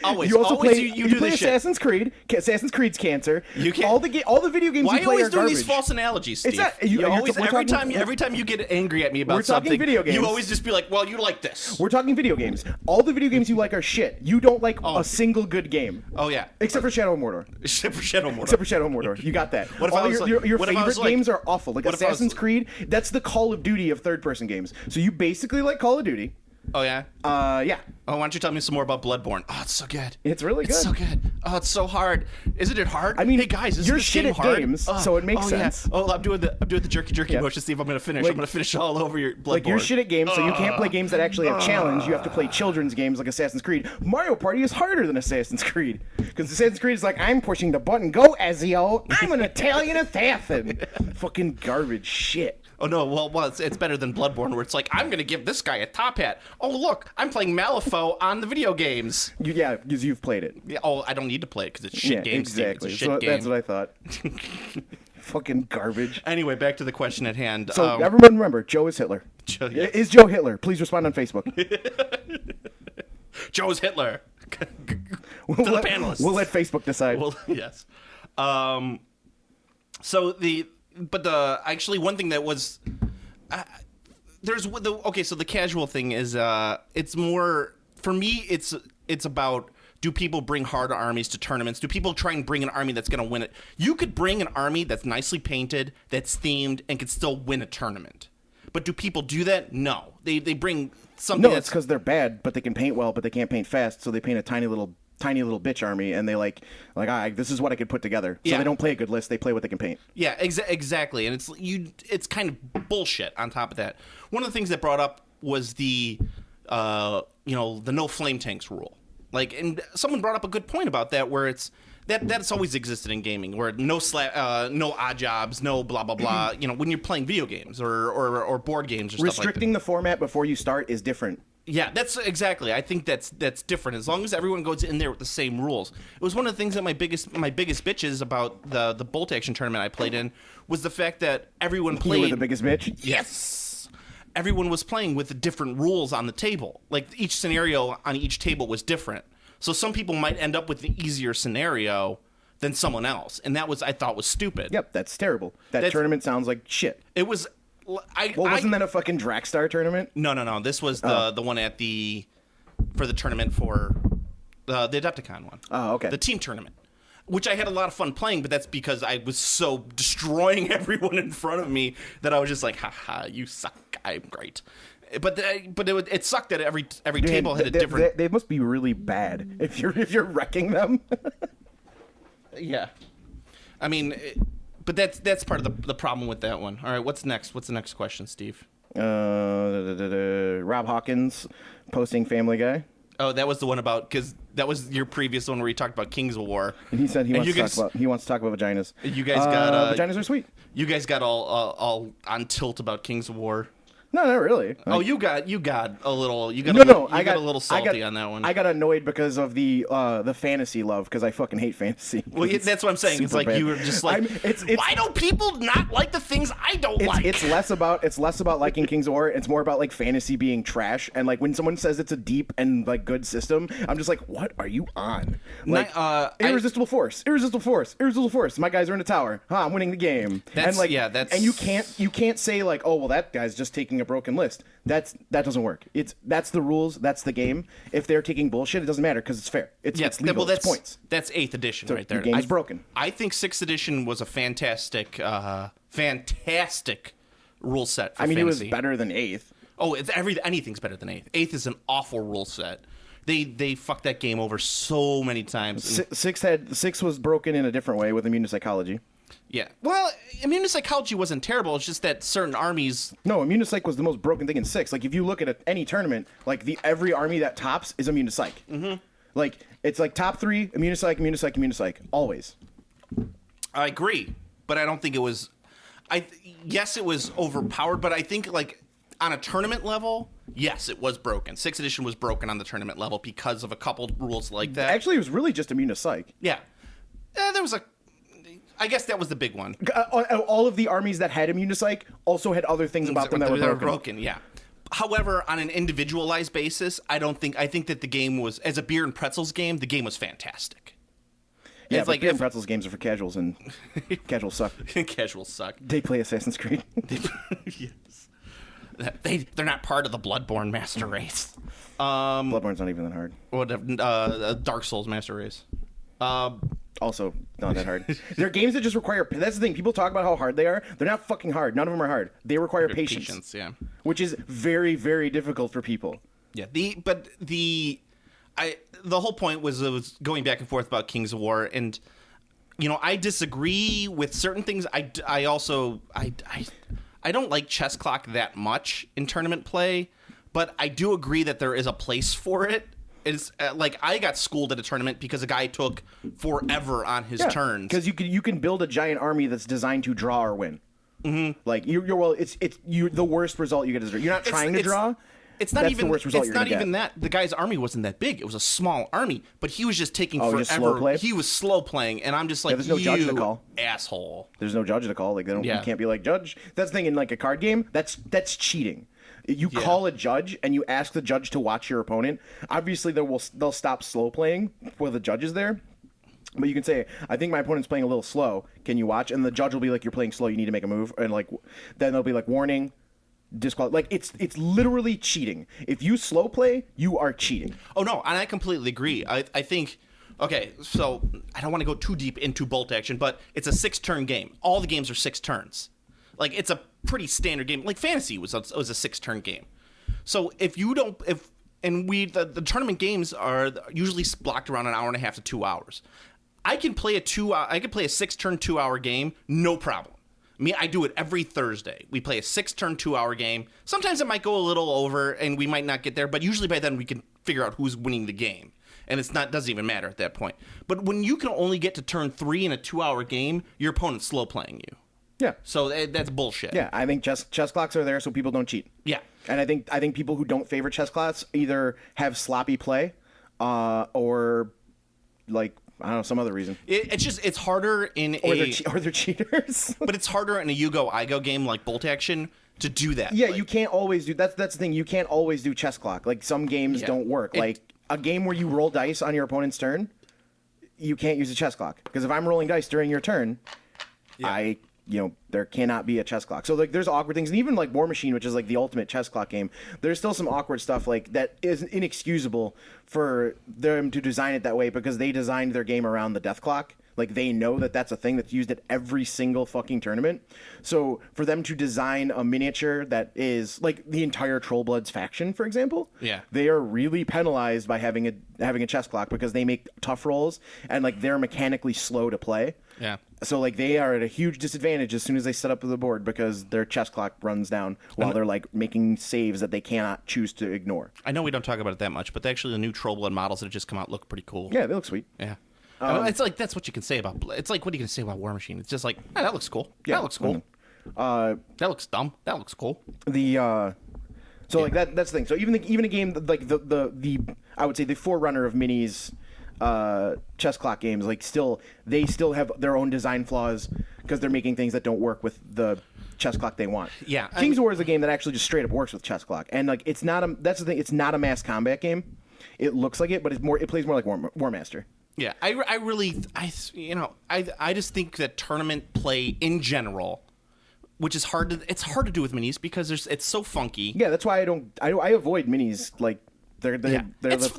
Always. You also always play. You You do play this Assassin's Creed. Assassin's Creed's cancer. You can't. All the video games Why you play are you are doing garbage. these false analogies, Steve? It's not, every time you get angry at me about We're talking something, video games. you always just be like, "Well, you like this." We're talking video games. All the video games you like are shit. You don't like a single good game. Oh yeah. Except for Shadow of Mordor. Except for Shadow of Mordor. You got that. What if I was your what if I favorite was like- games are awful. Like what if I was- Assassin's Creed, that's the Call of Duty of third-person games. So you basically like Call of Duty. Oh yeah. Yeah. Oh, why don't you tell me some more about Bloodborne? Oh, it's so good. It's really good. It's so good. Oh, it's so hard. Isn't it hard? I mean, hey guys, isn't you're this shit game at hard? games, so it makes sense. Yeah. Oh, I'm doing the jerky motion. See if I'm gonna finish. Like- I'm gonna finish all over your Bloodborne. Like you're shit at games, so you can't play games that actually have challenge. You have to play children's games like Assassin's Creed. Mario Party is harder than Assassin's Creed because Assassin's Creed is like, I'm pushing the button, go Ezio. I'm an Italian assassin. Fucking garbage shit. Oh no! Well, it's better than Bloodborne, where it's like I'm gonna give this guy a top hat. Oh look, I'm playing Malifaux on the video games. Yeah, because you've played it. Yeah, oh, I don't need to play it because it's shit game. Exactly. It's a shit game. That's what I thought. Fucking garbage. Anyway, back to the question at hand. So everyone remember, Joe is Hitler. Joe, yeah. Is Joe Hitler? Please respond on Facebook. Joe's Hitler. To We'll the let, panelists. We'll let Facebook decide. Well, yes. So actually one thing that was so the casual thing is it's more for me it's about, do people bring hard armies to tournaments? Do people try and bring an army that's going to win it? You could bring an army that's nicely painted, that's themed, and could still win a tournament. But do people do that? No. They bring something. No, it's because they're bad, but they can paint well, but they can't paint fast, so they paint a tiny little bitch army, and they this is what I could put together. So they don't play a good list; they play what they can paint. Yeah, exactly, and it's kind of bullshit. On top of that, one of the things that brought up was the the no flame tanks rule. And someone brought up a good point about that, where that's always existed in gaming, where no odd jobs, no blah blah blah. When you're playing video games or board games or stuff like that. Restricting the format before you start is different. Yeah, that's exactly. I think that's different. As long as everyone goes in there with the same rules. It was one of the things that my biggest bitches about the bolt action tournament I played in was the fact that everyone played. You were the biggest bitch. Yes. Everyone was playing with the different rules on the table. Like each scenario on each table was different. So some people might end up with the easier scenario than someone else, and I thought was stupid. Yep, that's terrible. That tournament sounds like shit. It was. Wasn't that a fucking Drakstar tournament? No. This was the one for the tournament for the Adepticon one. Oh, okay. The team tournament, which I had a lot of fun playing, but that's because I was so destroying everyone in front of me that I was just like, haha, you suck. I'm great. But it sucked that every table had a different. They must be really bad if you're wrecking them. Yeah, I mean, But that's part of the problem with that one. All right, what's next? What's the next question, Steve? Rob Hawkins posting Family Guy. Oh, that was the one about, because that was your previous one where you talked about Kings of War. And he said he wants to talk about vaginas. You guys got vaginas are sweet. You guys got all on tilt about Kings of War. No, not really. Oh, you got a little. You got a little salty on that one. I got annoyed because of the fantasy love, because I fucking hate fantasy. Well, that's what I'm saying. It's like bad. You were just like, why don't people not like the things I don't like? It's less about liking Kings of War. It's more about like fantasy being trash. And like when someone says it's a deep and like good system, I'm just like, what are you on? Like irresistible force. My guys are in a tower. I'm winning the game. And you can't say like, oh well, that guy's just taking a broken list. That doesn't work. That's the rules. That's the game. If they're taking bullshit, it doesn't matter because it's fair. It's legal. Well, it's points. That's 8th edition right there. The game's broken. I think 6th edition was a fantastic rule set for fantasy. It was better than 8th. Oh, anything's better than 8th. 8th is an awful rule set. They fucked that game over so many times. 6 was broken in a different way with immune to psychology. Yeah. Well, immune to psychology wasn't terrible. It's just that certain armies... No, immune to psych was the most broken thing in 6. Like, if you look at any tournament, like, every army that tops is immune to psych. Mm-hmm. Like, it's like top 3, immune to psych, immune to psych, immune to psych. Always. I agree. But I don't think it was... Yes, it was overpowered, but I think, like, on a tournament level, yes, it was broken. 6th edition was broken on the tournament level because of a couple rules like that. Actually, it was really just immune to psych. Yeah. There was I guess that was the big one. All of the armies that had immune to psych also had other things about them that were broken. Yeah. However, on an individualized basis, I think that the game was, as a beer and pretzels game, the game was fantastic. Yeah, but beer and pretzels games are for casuals, and casuals suck. Casuals suck. They play Assassin's Creed. Yes. They're not part of the Bloodborne master race. Bloodborne's not even that hard. Or Dark Souls master race. Also, not that hard. They're games that just require... That's the thing. People talk about how hard they are. They're not fucking hard. None of them are hard. They require patience. Yeah. Which is very, very difficult for people. Yeah. The whole point was it was going back and forth about Kings of War, and I disagree with certain things. I don't like chess clock that much in tournament play, but I do agree that there is a place for it. It's like I got schooled at a tournament because a guy took forever on his turns. Because you can build a giant army that's designed to draw or win. Mm-hmm. Like it's the worst result you get is you're not trying to draw. It's not even the worst result. It's not even that the guy's army wasn't that big. It was a small army, but he was just taking forever. Slow play? He was slow playing, and I'm just like, there's no judge to call. Asshole. There's no judge to call. Like you can't be like judge. That's the thing in like a card game. That's cheating. You call a judge and you ask the judge to watch your opponent. Obviously, they'll stop slow playing while the judge is there. But you can say, I think my opponent's playing a little slow. Can you watch? And the judge will be like, you're playing slow. You need to make a move. And like, then they'll be like, warning, disqualify. Like it's literally cheating. If you slow play, you are cheating. Oh no, and I completely agree. I think. Okay, so I don't want to go too deep into bolt action, but it's a 6-turn game. All the games are 6 turns. Like, it's a pretty standard game. Like, Fantasy was a 6-turn game. So if the tournament games are usually blocked around an hour and a half to 2 hours. I can play a 6-turn 2-hour game, no problem. I do it every Thursday. We play a 6-turn 2-hour game. Sometimes it might go a little over and we might not get there, but usually by then we can figure out who's winning the game. And doesn't even matter at that point. But when you can only get to turn 3 in a 2-hour game, your opponent's slow playing you. Yeah. So that's bullshit. Yeah, I think chess clocks are there so people don't cheat. Yeah. And I think people who don't favor chess clocks either have sloppy play or like I don't know, some other reason. It's harder or they're cheaters. But it's harder in a you go I go game like bolt action to do that. Yeah, you can't always do that's the thing. You can't always do chess clock. Like some games don't work. Like a game where you roll dice on your opponent's turn, you can't use a chess clock because if I'm rolling dice during your turn, there cannot be a chess clock. So like there's awkward things, and even like War Machine, which is like the ultimate chess clock game, there's still some awkward stuff like that is inexcusable for them to design it that way because they designed their game around the death clock. Like, they know that that's a thing that's used at every single fucking tournament. So for them to design a miniature that is like the entire Trollbloods faction, for example, they are really penalized by having a chess clock because they make tough rolls and like they're mechanically slow to play. Yeah. So like they are at a huge disadvantage as soon as they set up the board because their chess clock runs down while they're like making saves that they cannot choose to ignore. I know we don't talk about it that much, but actually the new Trollblood models that have just come out look pretty cool. Yeah, they look sweet. Yeah. It's like that's what you can say about. It's like what are you gonna say about War Machine? It's just like that looks cool. Yeah, that looks cool. That looks dumb. That looks cool. Like that's the thing. So even a game like the I would say the forerunner of minis. Chess clock games they still have their own design flaws because they're making things that don't work with the chess clock they want. Yeah, King's War is a game that actually just straight up works with chess clock, and like it's not that's the thing. It's not a mass combat game. It looks like it, but it plays more like War Master. Yeah, I just think that tournament play in general, which is hard to do with minis because it's so funky. Yeah, that's why I avoid minis. Like they're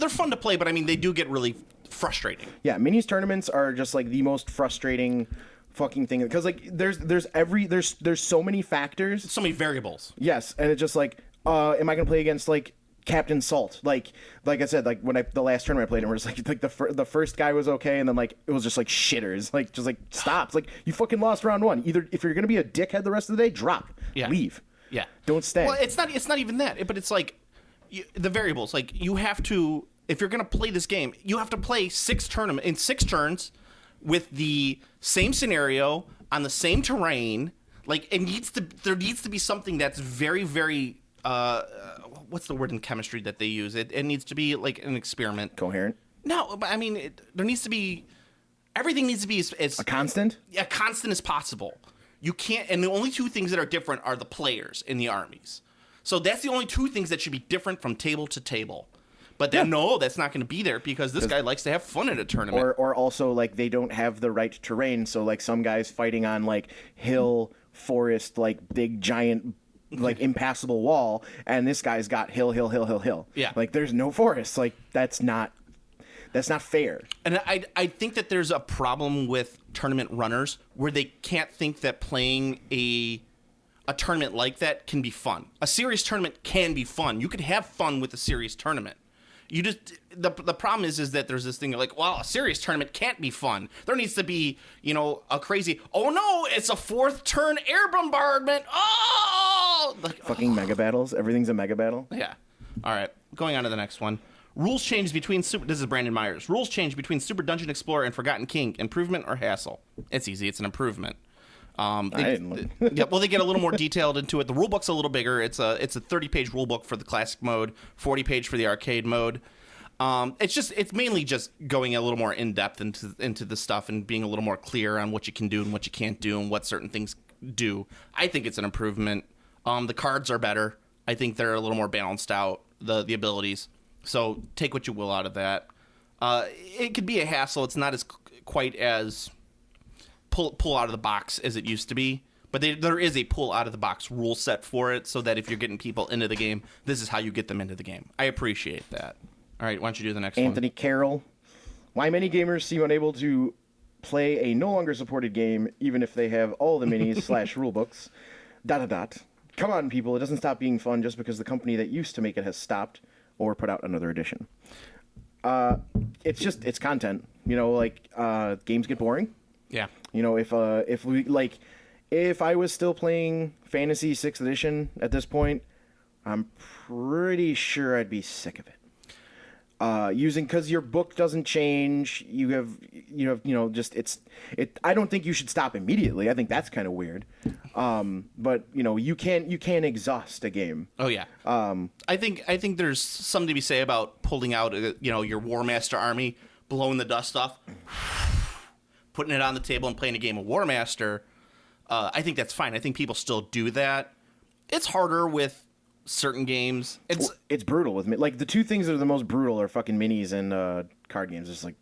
fun to play, but I mean they do get really frustrating. Yeah, minis tournaments are just like the most frustrating fucking thing because like there's so many factors, so many variables. Yes, and it's just like am I gonna play against like Captain Salt? Like I said, like when the last tournament I played, it was like the first guy was okay, and then like it was just like shitters, like just like stops. Like you fucking lost round one. Either if you're gonna be a dickhead the rest of the day, drop, leave, don't stay. Well, it's not even that, but it's like the variables. Like you have to. If you're going to play this game, you have to play 6 turns with the same scenario on the same terrain. Like there needs to be something that's very, very what's the word in chemistry that they use? It needs to be like an experiment. Coherent? No, but I mean there needs to be everything needs to be as a constant? A constant as possible. You can't, and the only 2 things that are different are the players in the armies. So that's the only 2 things that should be different from table to table. But then, no, that's not going to be there because this guy likes to have fun at a tournament. Or also, like, they don't have the right terrain. So, like, some guys fighting on, like, hill, forest, like, big, giant, like, impassable wall. And this guy's got hill. Yeah. Like, there's no forest. Like, that's not fair. And I think that there's a problem with tournament runners where they can't think that playing a tournament like that can be fun. A serious tournament can be fun. You can have fun with a serious tournament. You just the problem is that there's this thing like, well, a serious tournament can't be fun. There needs to be, a crazy. Oh no, it's a 4th turn air bombardment. Oh, fucking mega battles. Everything's a mega battle. Yeah. All right, going on to the next one. Rules change between This is Brandon Myers. Rules change between Super Dungeon Explorer and Forgotten King. Improvement or hassle? It's easy. It's an improvement. I didn't look. Yeah, well, they get a little more detailed into it. The rulebook's a little bigger. It's a 30-page rulebook for the classic mode, 40-page for the arcade mode. It's mainly just going a little more in depth into the stuff and being a little more clear on what you can do and what you can't do and what certain things do. I think it's an improvement. The cards are better. I think they're a little more balanced out, the abilities. So take what you will out of that. It could be a hassle. It's not as quite as pull out of the box as it used to be, but there is a pull out of the box rule set for it, so that if you're getting people into the game, this is how you get them into the game. I appreciate that. All right, why don't you do the next Anthony one? Carroll. Why many gamers seem unable to play a no longer supported game, even if they have all the minis / rulebooks. ... Come on, people! It doesn't stop being fun just because the company that used to make it has stopped or put out another edition. It's content. Games get boring. Yeah. If I was still playing Fantasy 6th edition at this point, I'm pretty sure I'd be sick of it. Because your book doesn't change, I don't think you should stop immediately. I think that's kind of weird. But you can't exhaust a game. Oh yeah. I think there's something to be said about pulling out your War Master army, blowing the dust off, putting it on the table and playing a game of War Master. I think that's fine. I think people still do that. It's harder with certain games. It's brutal with me. Like, the 2 things that are the most brutal are fucking minis and card games. It's like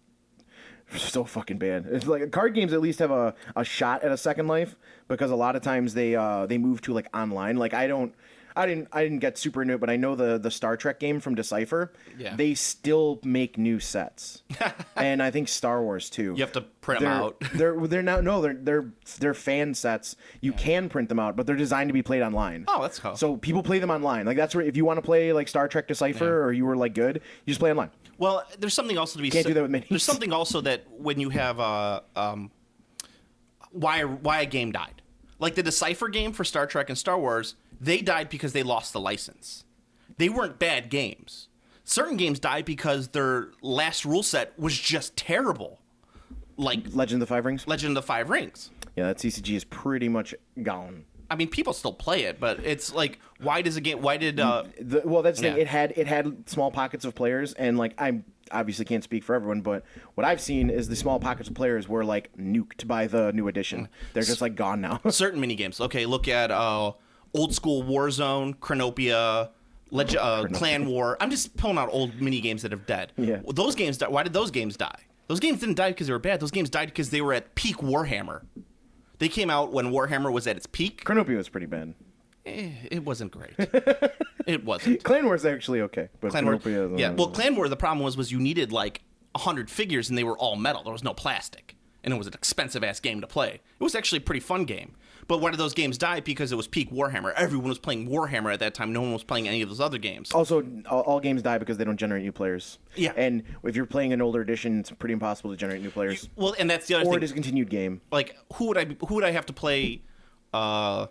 so fucking bad. It's like card games at least have a shot at a second life because a lot of times they move to like online. Like I don't I didn't get super into it, but I know the Star Trek game from Decipher. Yeah. They still make new sets, and I think Star Wars too. You have to print them out. They're fan sets. You can print them out, but they're designed to be played online. Oh, that's cool. So people play them online. Like that's where if you want to play like Star Trek Decipher or you were like good, you just play online. Well, there's something also to be Can't do that with minis. There's something also that when you have why a game died. Like the Decipher game for Star Trek and Star Wars, they died because they lost the license. They weren't bad games. Certain games died because their last rule set was just terrible. Like Legend of the Five Rings. Legend of the Five Rings. Yeah, that CCG is pretty much gone. I mean, people still play it, but it's like, why does a game? Why did? Well, that's the thing. It had small pockets of players, and like I obviously can't speak for everyone, but what I've seen is the small pockets of players were like nuked by the new edition. They're just like gone now. Certain mini games. Okay, look at old school Warzone, Chronopia, Clan War. I'm just pulling out old mini games that have dead. Yeah. Well, those games. Why did those games die? Those games didn't die because they were bad. Those games died because they were at peak Warhammer. They came out when Warhammer was at its peak. Chronopia was pretty bad. It wasn't great. It wasn't. Clan War's actually okay, but Clan War, Chronopia, yeah. Well, Clan War, the problem was you needed like 100 figures and they were all metal. There was no plastic, and it was an expensive ass game to play. It was actually a pretty fun game. But why did those games die? Because it was peak Warhammer. Everyone was playing Warhammer at that time. No one was playing any of those other games. Also, all games die because they don't generate new players. Yeah. And if you're playing an older edition, it's pretty impossible to generate new players. Well, and that's the other thing. Or a discontinued game. Like, who would I have to play Clan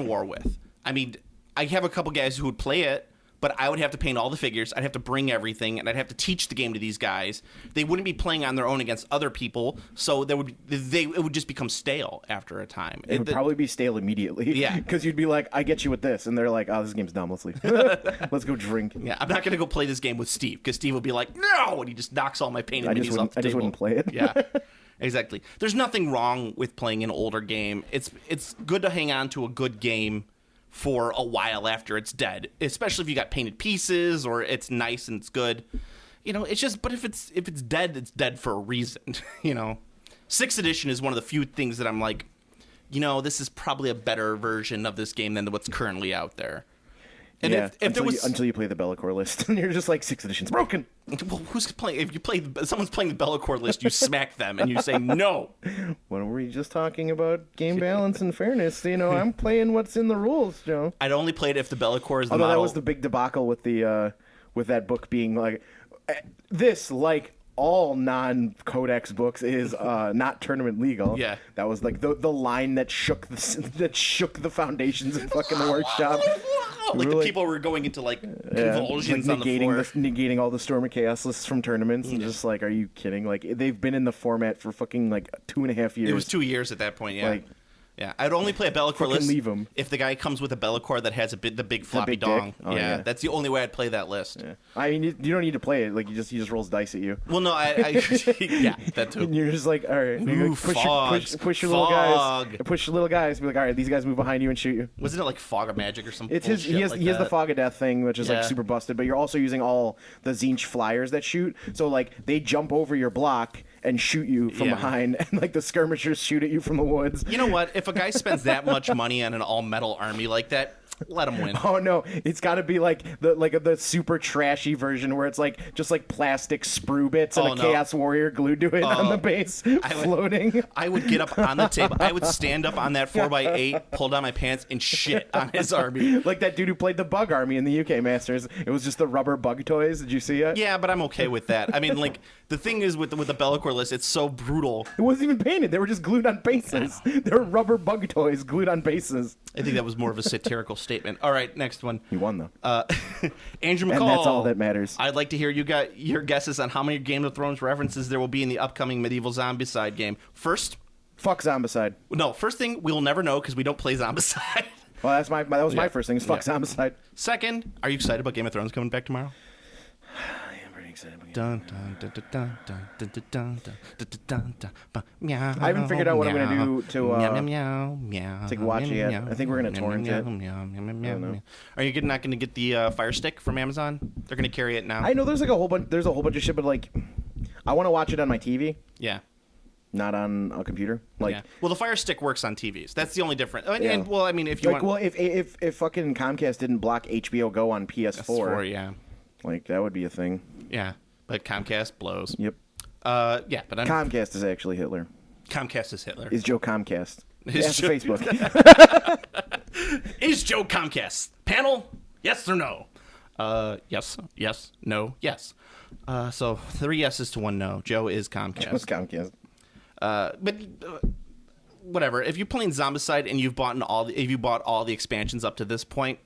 War with? I mean, I have a couple guys who would play it, but I would have to paint all the figures. I'd have to bring everything, and I'd have to teach the game to these guys. They wouldn't be playing on their own against other people, so it would just become stale after a time. It would probably be stale immediately. Yeah. Because you'd be like, I get you with this. And they're like, oh, this game's dumb. Let's leave. Let's go drink. Yeah, I'm not going to go play this game with Steve, because Steve would be like, no! And he just knocks all my painted minis off the table. I just wouldn't play it. Yeah, exactly. There's nothing wrong with playing an older game. It's good to hang on to a good game for a while after it's dead, especially if you got painted pieces or it's nice and it's good. You know, it's just, but if it's dead, it's dead for a reason. You know, 6th edition is one of the few things that I'm like, you know, this is probably a better version of this game than what's currently out there. And yeah, if there was until you play the Bellacore list, and you're just like 6th edition's broken. Well, who's playing? If someone's playing the Bellacore list, you smack them and you say no. When were we just talking about game balance and fairness? You know, I'm playing what's in the rules, Joe. I'd only play it if the Bellacore is the Although model. that was the big debacle with the with that book being like this, like all non-codex books is not tournament legal. Yeah, that was like the line that shook the foundations in fucking the workshop. Like the people were going into like convulsions like on the floor. Negating all the Storm of Chaos lists from tournaments and just like, are you kidding? Like they've been in the format for fucking like 2.5 years. It was 2 years at that point. Yeah. Like, yeah, I'd only play a Bellacore list leave 'em. if the guy comes with a Bellacore that has the big floppy big dong. dick? Oh, yeah, yeah. that's the only way I'd play that list. Yeah. I mean, you don't need to play it. Like he just rolls dice at you. Well, no, I yeah, that too. And you're just like, all right, Ooh, push your little guys, push your little guys. Be like, all right, these guys move behind you and shoot you. Wasn't it like Fog of Magic or something? It's his. He has the Fog of Death thing, which is like super busted. But you're also using all the Zinch flyers that shoot. So like they jump over your block and shoot you from behind, and like the skirmishers shoot at you from the woods. You know what? If a guy spends that much money on an all-metal army like that, let him win. Oh no, it's got to be like the super trashy version where it's like just like plastic sprue bits and Chaos Warrior glued to it on the base, floating. I would get up on the table. I would stand up on that 4x8, pull down my pants, and shit on his army. Like that dude who played the Bug Army in the UK Masters. It was just the rubber bug toys. Did you see it? Yeah, but I'm okay with that. I mean, like the thing is with the Bellacore list, it's so brutal. It wasn't even painted. They were just glued on bases. They were rubber bug toys glued on bases. I think that was more of a satirical statement. All right, next one. You won though. Andrew McCall. And that's all that matters. I'd like to hear your guesses on how many Game of Thrones references there will be in the upcoming medieval Zombicide game. First, fuck Zombicide. No, first thing we'll never know because we don't play Zombicide. Well, that was my first thing. Is fuck Zombicide. Second, are you excited about Game of Thrones coming back tomorrow? I haven't figured out what I'm gonna do to watch it yet. I think we're gonna torrent it. Are you not gonna get the Fire Stick from Amazon? They're gonna carry it now. I know there's like a whole bunch. There's a whole bunch of shit, but like, I want to watch it on my TV. Yeah. not on a computer. Like, yeah. Well, the Fire Stick works on TVs. That's the only difference. Yeah. And well, I mean, if you like, want, well, if fucking Comcast didn't block HBO Go on PS4, yeah, like that would be a thing. yeah. But Comcast blows. Yep. Yeah, but Comcast is actually Hitler. Comcast is Hitler. Is Joe Comcast? Is Ask Joe- Facebook. Is Joe Comcast? Panel? Yes or no? Yes, no, yes. So 3 yeses to 1 no. Joe is Comcast. Joe's Comcast. But whatever. If you're playing Zombicide and you've bought all the expansions up to this point,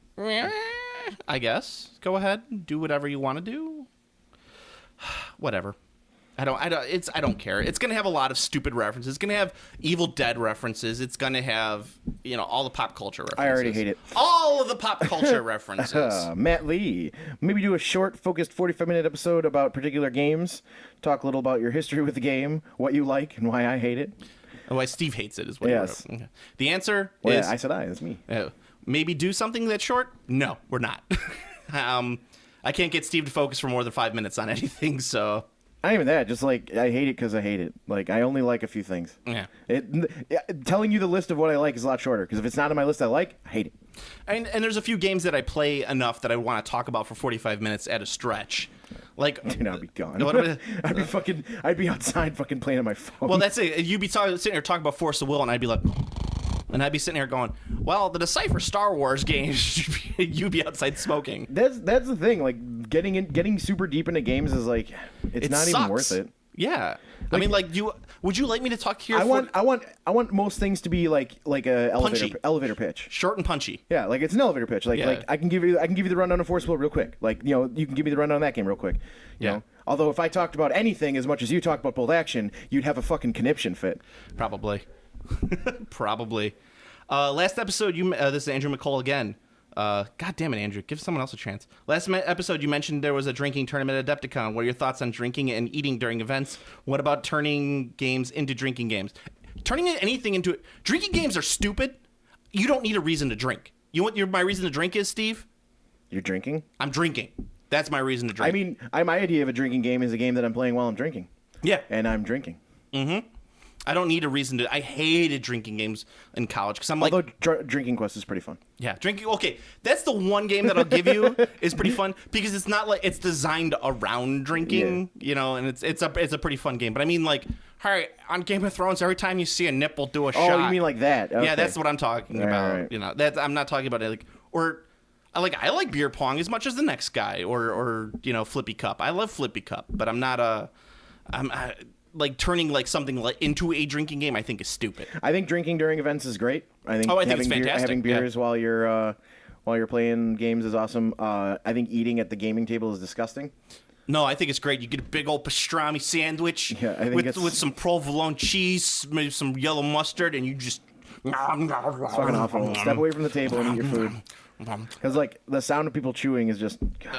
I guess go ahead, do whatever you want to do. Whatever. I don't care. It's gonna have a lot of stupid references. It's gonna have Evil Dead references. It's gonna have all the pop culture references. I already hate it. All of the pop culture references. Matt Lee, maybe do a short, focused 45-minute episode about particular games. Talk a little about your history with the game, what you like, and why I hate it. Why Steve hates it is what Yes. he wrote. Okay. The answer Well, is yeah, I said that's me. Maybe do something that's short. No, we're not. I can't get Steve to focus for more than 5 minutes on anything. So Not even that. Just like I hate it because I hate it. Like I only like a few things. yeah. Telling you the list of what I like is a lot shorter because if it's not on my list, I like. I hate it. And there's a few games that I play enough that I want to talk about for 45 minutes at a stretch. Like, Dude, I'd be gone. What about- I'd be outside fucking playing on my phone. well, that's it. You'd be sitting here talking about Force of Will, and I'd be like, and I'd be sitting here going, well, the Decipher Star Wars games, you'd be outside smoking. That's the thing. Like getting super deep into games is like it's not even worth it. Yeah. I mean, would you like me to talk here? I want most things to be like a Punchy. elevator pitch. Short and punchy. Yeah, like it's an elevator pitch. Like Yeah. like I can give you the rundown of Force Will real quick. Like you can give me the rundown of that game real quick. You know? Although if I talked about anything as much as you talk about bolt action, you'd have a fucking conniption fit. Probably. Probably. Last episode, this is Andrew McCall again. God damn it, Andrew. Give someone else a chance. Last episode, you mentioned there was a drinking tournament at Adepticon. What are your thoughts on drinking and eating during events? What about turning games into drinking games? Turning anything into it. Drinking games are stupid. You don't need a reason to drink. You know what my reason to drink is, Steve? You're drinking? I'm drinking. That's my reason to drink. I mean, my idea of a drinking game is a game that I'm playing while I'm drinking. Yeah. And I'm drinking. Mm-hmm. I don't need a reason to. I hated drinking games in college because I'm like, although Drinking Quest is pretty fun. yeah, drinking. Okay, that's the one game that I'll give you is pretty fun because it's not like it's designed around drinking, and it's a pretty fun game. But I mean, like, all right, on Game of Thrones, every time you see a nipple do a shot. Oh, you mean like that? Okay. Yeah, that's what I'm talking about. Right. That I'm not talking about it I like beer pong as much as the next guy or Flippy Cup. I love Flippy Cup, but I'm not like turning like something like into a drinking game. I think is stupid. I think drinking during events is great. I think it's fantastic. Having beers while you're playing games is awesome. I think eating at the gaming table is disgusting. No, I think it's great. You get a big old pastrami sandwich with some provolone cheese, maybe some yellow mustard, and you just. It's fucking awful. Step away from the table and eat your food. Because like the sound of people chewing is just.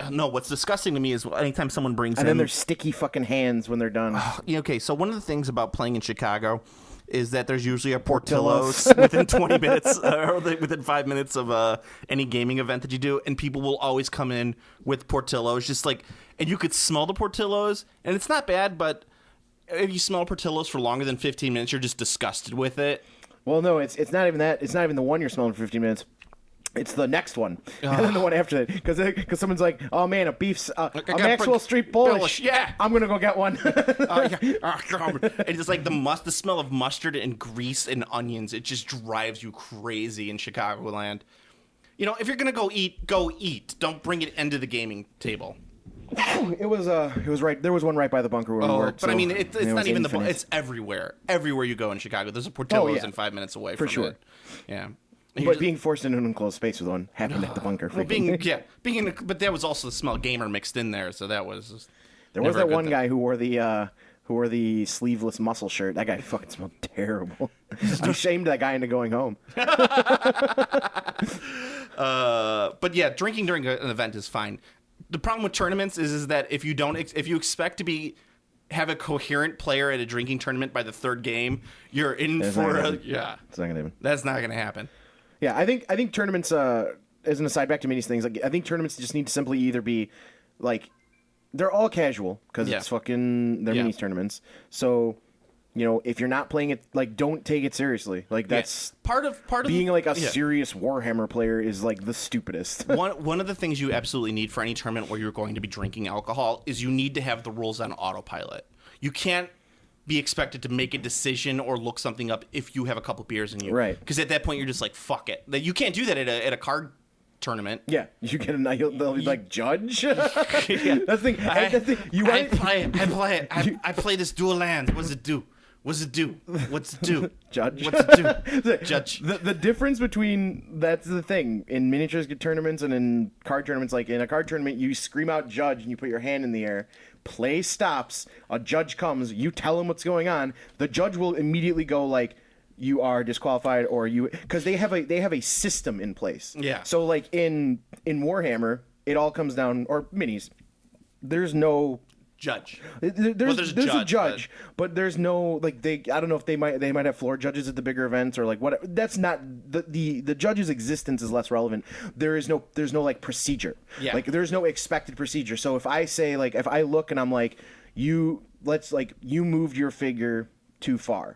No, what's disgusting to me is anytime someone brings and then their sticky fucking hands when they're done. Okay, so one of the things about playing in Chicago is that there's usually a Portillo's within 20 minutes or within 5 minutes of any gaming event that you do, and people will always come in with Portillo's, just like, and you could smell the Portillo's, and it's not bad, but if you smell Portillo's for longer than 15 minutes, you're just disgusted with it. Well, no, it's not even that. It's not even the one you're smelling for 15 minutes. It's the next one, and then the one after that, because someone's like, "Oh man, a Maxwell Street Polish. Yeah, I'm gonna go get one." It's just like the smell of mustard and grease and onions. It just drives you crazy in Chicagoland. If you're gonna go eat. Don't bring it into the gaming table. It was right. There was one right by the bunker where we worked. But so, I mean, it's not even infinite. it's everywhere. Everywhere you go in Chicago, there's a Portillo's in 5 minutes away. For from sure. it. Yeah. But being forced into an enclosed space with one happened at the bunker. Well, but there was also the smell gamer mixed in there, so that was. There was that one guy who wore the sleeveless muscle shirt. That guy fucking smelled terrible. I'm ashamed that guy into going home. But yeah, drinking during an event is fine. The problem with tournaments is that if you expect to have a coherent player at a drinking tournament by the third game, you're in It's for not It's not gonna happen. That's not gonna happen. Yeah, I think tournaments. As an aside, back to Mini's things. Like, I think tournaments just need to simply either be like they're all casual because it's fucking they're Minis tournaments. So if you're not playing it, like, don't take it seriously. Like, that's part of being like a serious Warhammer player is like the stupidest. One of the things you absolutely need for any tournament where you're going to be drinking alcohol is you need to have the rules on autopilot. You can't be expected to make a decision or look something up if you have a couple beers in you, right? Because at that point you're just like, fuck it. You can't do that at a card tournament. Yeah, you get they'll be like, judge. That's the thing. I play this dual land. What's it do? What's it do? Judge. What's it do? Judge. The difference between, that's the thing, in miniatures tournaments and in card tournaments, like in a card tournament, you scream out judge and you put your hand in the air. Play stops. A judge comes. You tell him what's going on. The judge will immediately go like, you are disqualified, or you, because they have a system in place. Yeah. So like in Warhammer, it all comes down, or minis. There's no judge. There's a judge, but there's no, like, I don't know if they might have floor judges at the bigger events or like what. That's not the judge's existence is less relevant. There's no like procedure. Yeah. Like there's no expected procedure. So if I say, like, if I look and I'm like, you moved your figure too far,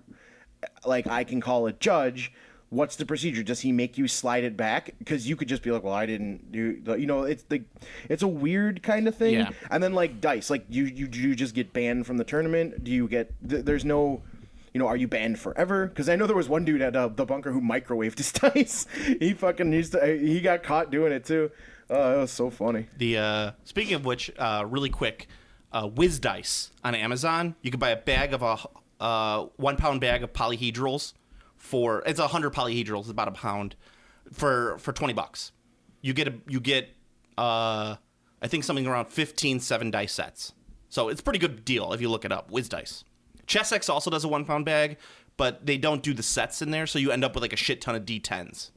like, I can call a judge. What's the procedure? Does he make you slide it back? Because you could just be like, well, I didn't do. It's a weird kind of thing. Yeah. And then like dice, like you just get banned from the tournament. Do you get? There's no, are you banned forever? Because I know there was one dude at the bunker who microwaved his dice. He got caught doing it too. It was so funny. Speaking of which, really quick, Whiz Dice on Amazon. You can buy a bag of a 1 pound bag of polyhedrals. It's 100 polyhedrals, about a pound, for $20. You get I think something around 15 7-dice sets. So it's a pretty good deal if you look it up. Whiz Dice. ChessX also does a 1 pound bag, but they don't do the sets in there, so you end up with like a shit ton of D10s.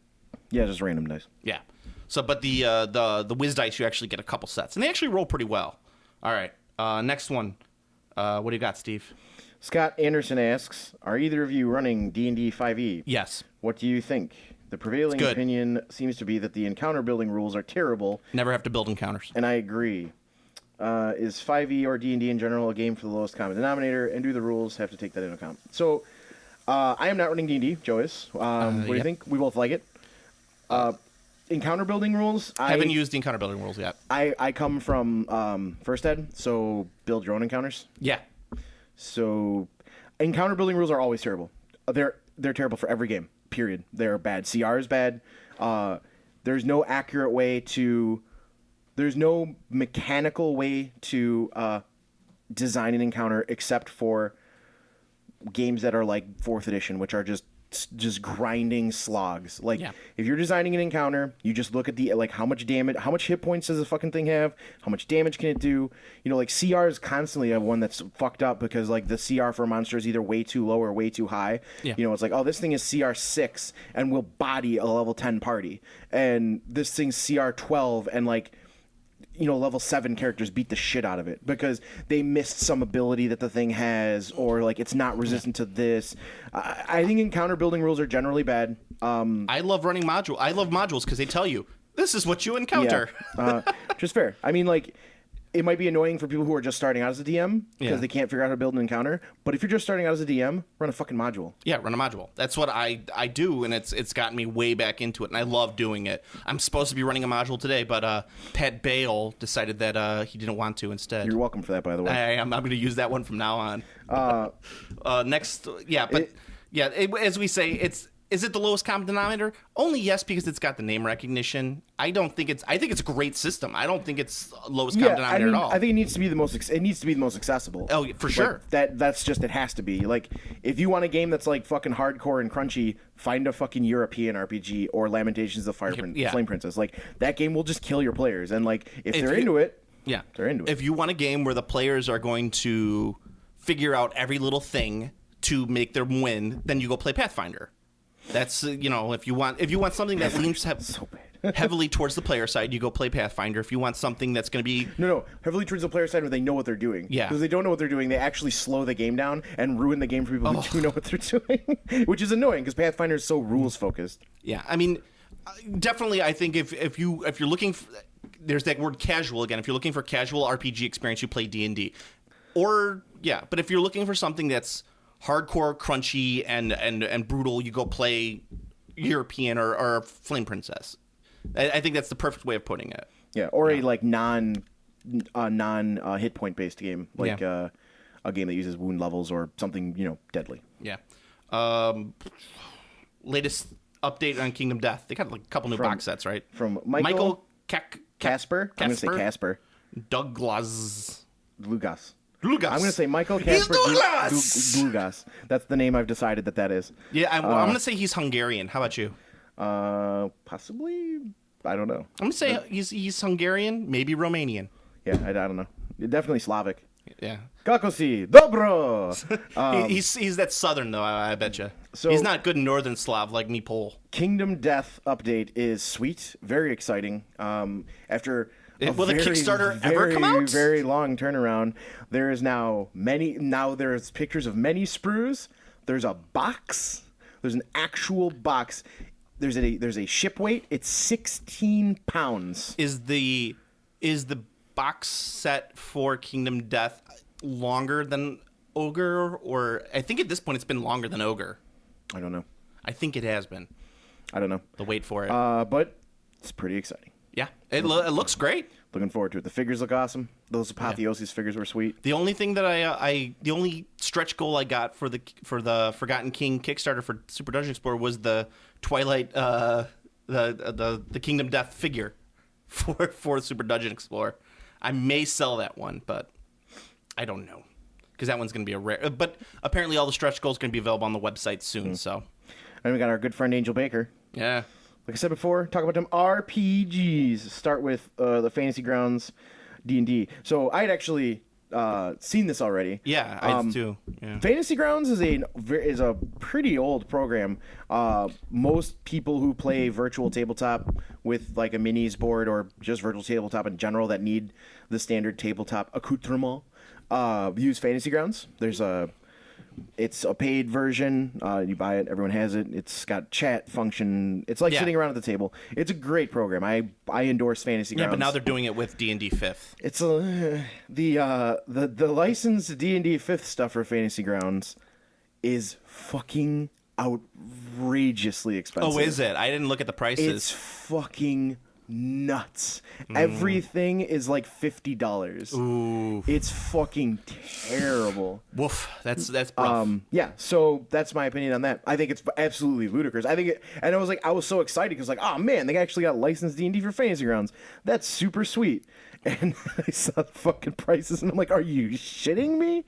Yeah, just random dice. Yeah. So, but the Whiz Dice, you actually get a couple sets, and they actually roll pretty well. All right. Next one. What do you got, Steve? Scott Anderson asks, are either of you running D&D 5e? Yes. What do you think? The prevailing opinion seems to be that the encounter building rules are terrible. Never have to build encounters. And I agree. Is 5e or D&D in general a game for the lowest common denominator, and do the rules have to take that into account? So, I am not running D&D. Joe is. What do you think? We both like it. Encounter building rules. I haven't used the encounter building rules yet. I come from First Ed, so build your own encounters. Yeah. So, encounter building rules are always terrible. They're terrible for every game. Period. They're bad. CR is bad. There's no accurate way to. There's no mechanical way to design an encounter except for games that are like 4th edition, which are just grinding slogs. Like, if you're designing an encounter, you just look at the, like, how much damage, how much hit points does the fucking thing have, how much damage can it do. Like, CR is constantly a one that's fucked up because, like, the CR for a monster is either way too low or way too high. It's like, oh, this thing is CR 6 and will body a level 10 party, and this thing's CR 12 and, like, level 7 characters beat the shit out of it because they missed some ability that the thing has, or like it's not resistant to this. I think encounter building rules are generally bad. I love running modules. I love modules because they tell you this is what you encounter. Yeah. Just fair. I mean, like, it might be annoying for people who are just starting out as a DM because they can't figure out how to build an encounter. But if you're just starting out as a DM, run a fucking module. Yeah, run a module. That's what I do, and it's gotten me way back into it, and I love doing it. I'm supposed to be running a module today, but Pat Bale decided that he didn't want to instead. You're welcome for that, by the way. I'm going to use that one from now on. Next, as we say, is it the lowest common denominator? Only yes, because it's got the name recognition. I think it's a great system. I don't think it's lowest common denominator at all. I think it needs to be the most accessible. Oh, for sure. That's just, it has to be. Like, if you want a game that's like fucking hardcore and crunchy, find a fucking European RPG or Lamentations of Flame Princess. Like, that game will just kill your players. And like, if they're into it, they're into it. If you want a game where the players are going to figure out every little thing to make them win, then you go play Pathfinder. That's if you want something that leans heavily towards the player side, you go play Pathfinder. If you want something that's going to be heavily towards the player side where they know what they're doing. Yeah, because they don't know what they're doing, they actually slow the game down and ruin the game for people who do know what they're doing, which is annoying because Pathfinder is so rules focused. Yeah, I mean, definitely, I think if you're looking for, there's that word casual again. If you're looking for casual RPG experience, you play D&D, but if you're looking for something that's hardcore, crunchy, and brutal, you go play European or Flame Princess. I think that's the perfect way of putting it. Yeah, or a like non hit point based game, like a game that uses wound levels or something deadly. Yeah. Latest update on Kingdom Death. They got like a couple new box sets, right? From Michael Casper. I'm gonna say Casper. Douglas. Lugas. I'm gonna say Michael Casper. Lugas. That's the name I've decided that is. Yeah, I'm gonna say he's Hungarian. How about you? Possibly. I don't know. I'm gonna say he's Hungarian, maybe Romanian. Yeah, I don't know. Definitely Slavic. Yeah. Kakosi, dobro. He's that Southern though. I bet you. So he's not good Northern Slav like me, Pole. Kingdom Death update is sweet, very exciting. After will the Kickstarter ever come out? Very long turnaround. There is now there's pictures of many sprues. There's a box. There's an actual box. There's a ship weight. It's 16 pounds. Is the box set for Kingdom Death longer than Ogre, or I think at this point it's been longer than Ogre. I don't know. I think it has been. I don't know. The wait for it. But it's pretty exciting. Yeah, it looks great. Looking forward to it. The figures look awesome. Those Apotheosis figures were sweet. The only thing that the only stretch goal I got for the Forgotten King Kickstarter for Super Dungeon Explorer was the Twilight the Kingdom Death figure for Super Dungeon Explorer. I may sell that one, but I don't know because that one's going to be a rare. But apparently, all the stretch goals are going to be available on the website soon. So, and we got our good friend Angel Baker. Yeah. Like I said before, talk about them RPGs. Start with the Fantasy Grounds D&D. So I had actually seen this already. Yeah, I did too. Yeah. Fantasy Grounds is a pretty old program. Most people who play virtual tabletop with like a minis board or just virtual tabletop in general that need the standard tabletop accoutrement use Fantasy Grounds. It's a paid version. You buy it. Everyone has it. It's got chat function. It's like sitting around at the table. It's a great program. I endorse Fantasy Grounds. Yeah, but now they're doing it with D&D 5th. It's the licensed D&D 5th stuff for Fantasy Grounds is fucking outrageously expensive. Oh, is it? I didn't look at the prices. It's fucking nuts. Everything is like $50. Ooh. It's fucking terrible. Woof. That's rough. Yeah, so that's my opinion on that. I think it's absolutely ludicrous. And I was so excited because oh man, they actually got licensed D&D for Fantasy Grounds. That's super sweet. And I saw the fucking prices and I'm like, are you shitting me?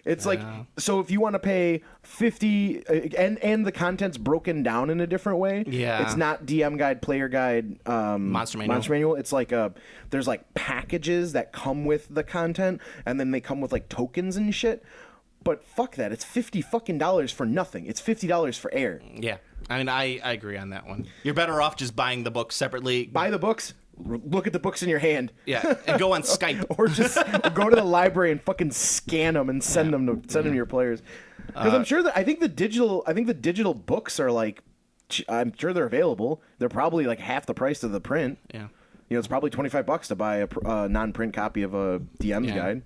It's like, so if you want to pay $50 and the content's broken down in a different way. Yeah. It's not DM guide, player guide, Monster Manual. It's like there's like packages that come with the content and then they come with like tokens and shit. But fuck that. It's $50 fucking for nothing. It's $50 for air. Yeah. I mean, I agree on that one. You're better off just buying the books separately. Buy the books. Look at the books in your hand. Yeah, and go on Skype. Or just go to the library and fucking scan them and send them to your players. Because I'm sure that I think the digital books are like, I'm sure they're available. They're probably like half the price of the print. Yeah. It's probably $25 to buy a non-print copy of a DM's guide.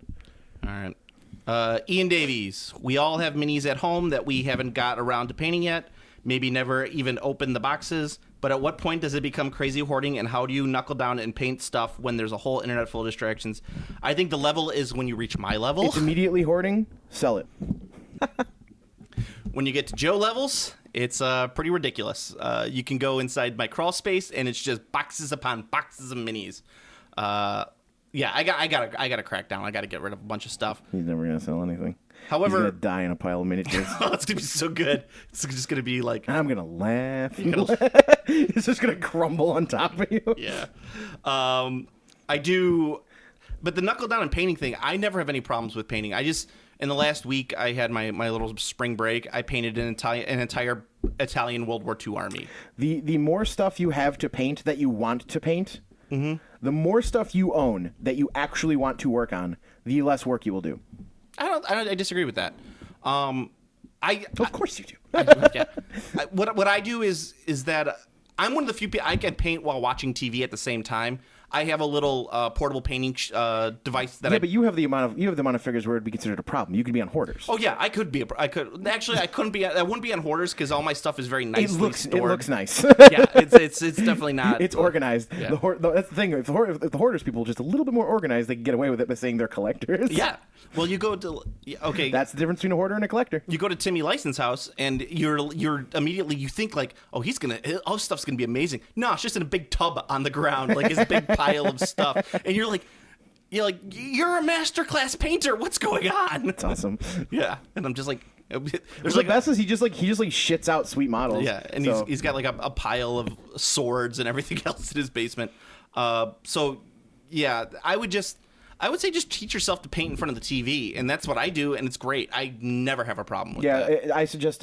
All right. Ian Davies. We all have minis at home that we haven't got around to painting yet. Maybe never even opened the boxes. But at what point does it become crazy hoarding, and how do you knuckle down and paint stuff when there's a whole internet full of distractions? I think the level is when you reach my level. It's immediately hoarding. Sell it. When you get to Joe levels, it's pretty ridiculous. You can go inside my crawl space, and it's just boxes upon boxes of minis. Yeah, I gotta crack down. I gotta get rid of a bunch of stuff. He's never gonna sell anything. However, he's gonna die in a pile of miniatures. Oh, it's gonna be so good. It's just gonna be like I'm gonna laugh. It's just gonna crumble on top of you. Yeah, I do. But the knuckle down and painting thing, I never have any problems with painting. I just in the last week I had my little spring break. I painted an entire Italian World War II army. The more stuff you have to paint that you want to paint, the more stuff you own that you actually want to work on, the less work you will do. I disagree with that. Of course you do. What I do is that I'm one of the few people I can paint while watching TV at the same time. I have a little portable painting device that but you have the amount of figures where it'd be considered a problem. You could be on Hoarders. Oh yeah, I could be. I couldn't be. I wouldn't be on Hoarders because all my stuff is very nicely stored. It looks nice. Yeah, it's definitely not. It's organized. Yeah. That's the thing. If the Hoarders people were just a little bit more organized, they could get away with it by saying they're collectors. Yeah. Well, you go to That's the difference between a hoarder and a collector. You go to Timmy License House, and you're immediately you think like, oh, all his stuff's gonna be amazing. No, it's just in a big tub on the ground, like his big pile of stuff, and you're like, you're a masterclass painter. What's going on? That's awesome. Yeah, and I'm just like, there's the best is he just shits out sweet models. Yeah, and he's got like a pile of swords and everything else in his basement. So yeah, I would say just teach yourself to paint in front of the TV, and that's what I do, and it's great. I never have a problem with that. Yeah, I suggest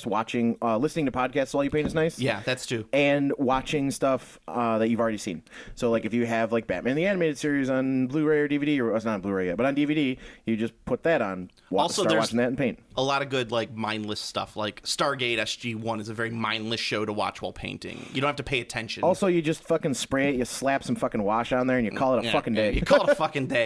watching, listening to podcasts while you paint is nice. Yeah, that's true. And watching stuff that you've already seen. So, like, if you have, like, Batman the Animated Series on Blu-ray or DVD, or it's not on Blu-ray yet, but on DVD, you just put that on. Start watching that and paint. A lot of good, like, mindless stuff. Like, Stargate SG-1 is a very mindless show to watch while painting. You don't have to pay attention. Also, you just fucking spray it, you slap some fucking wash on there, and you call it a fucking day. You call it a fucking day.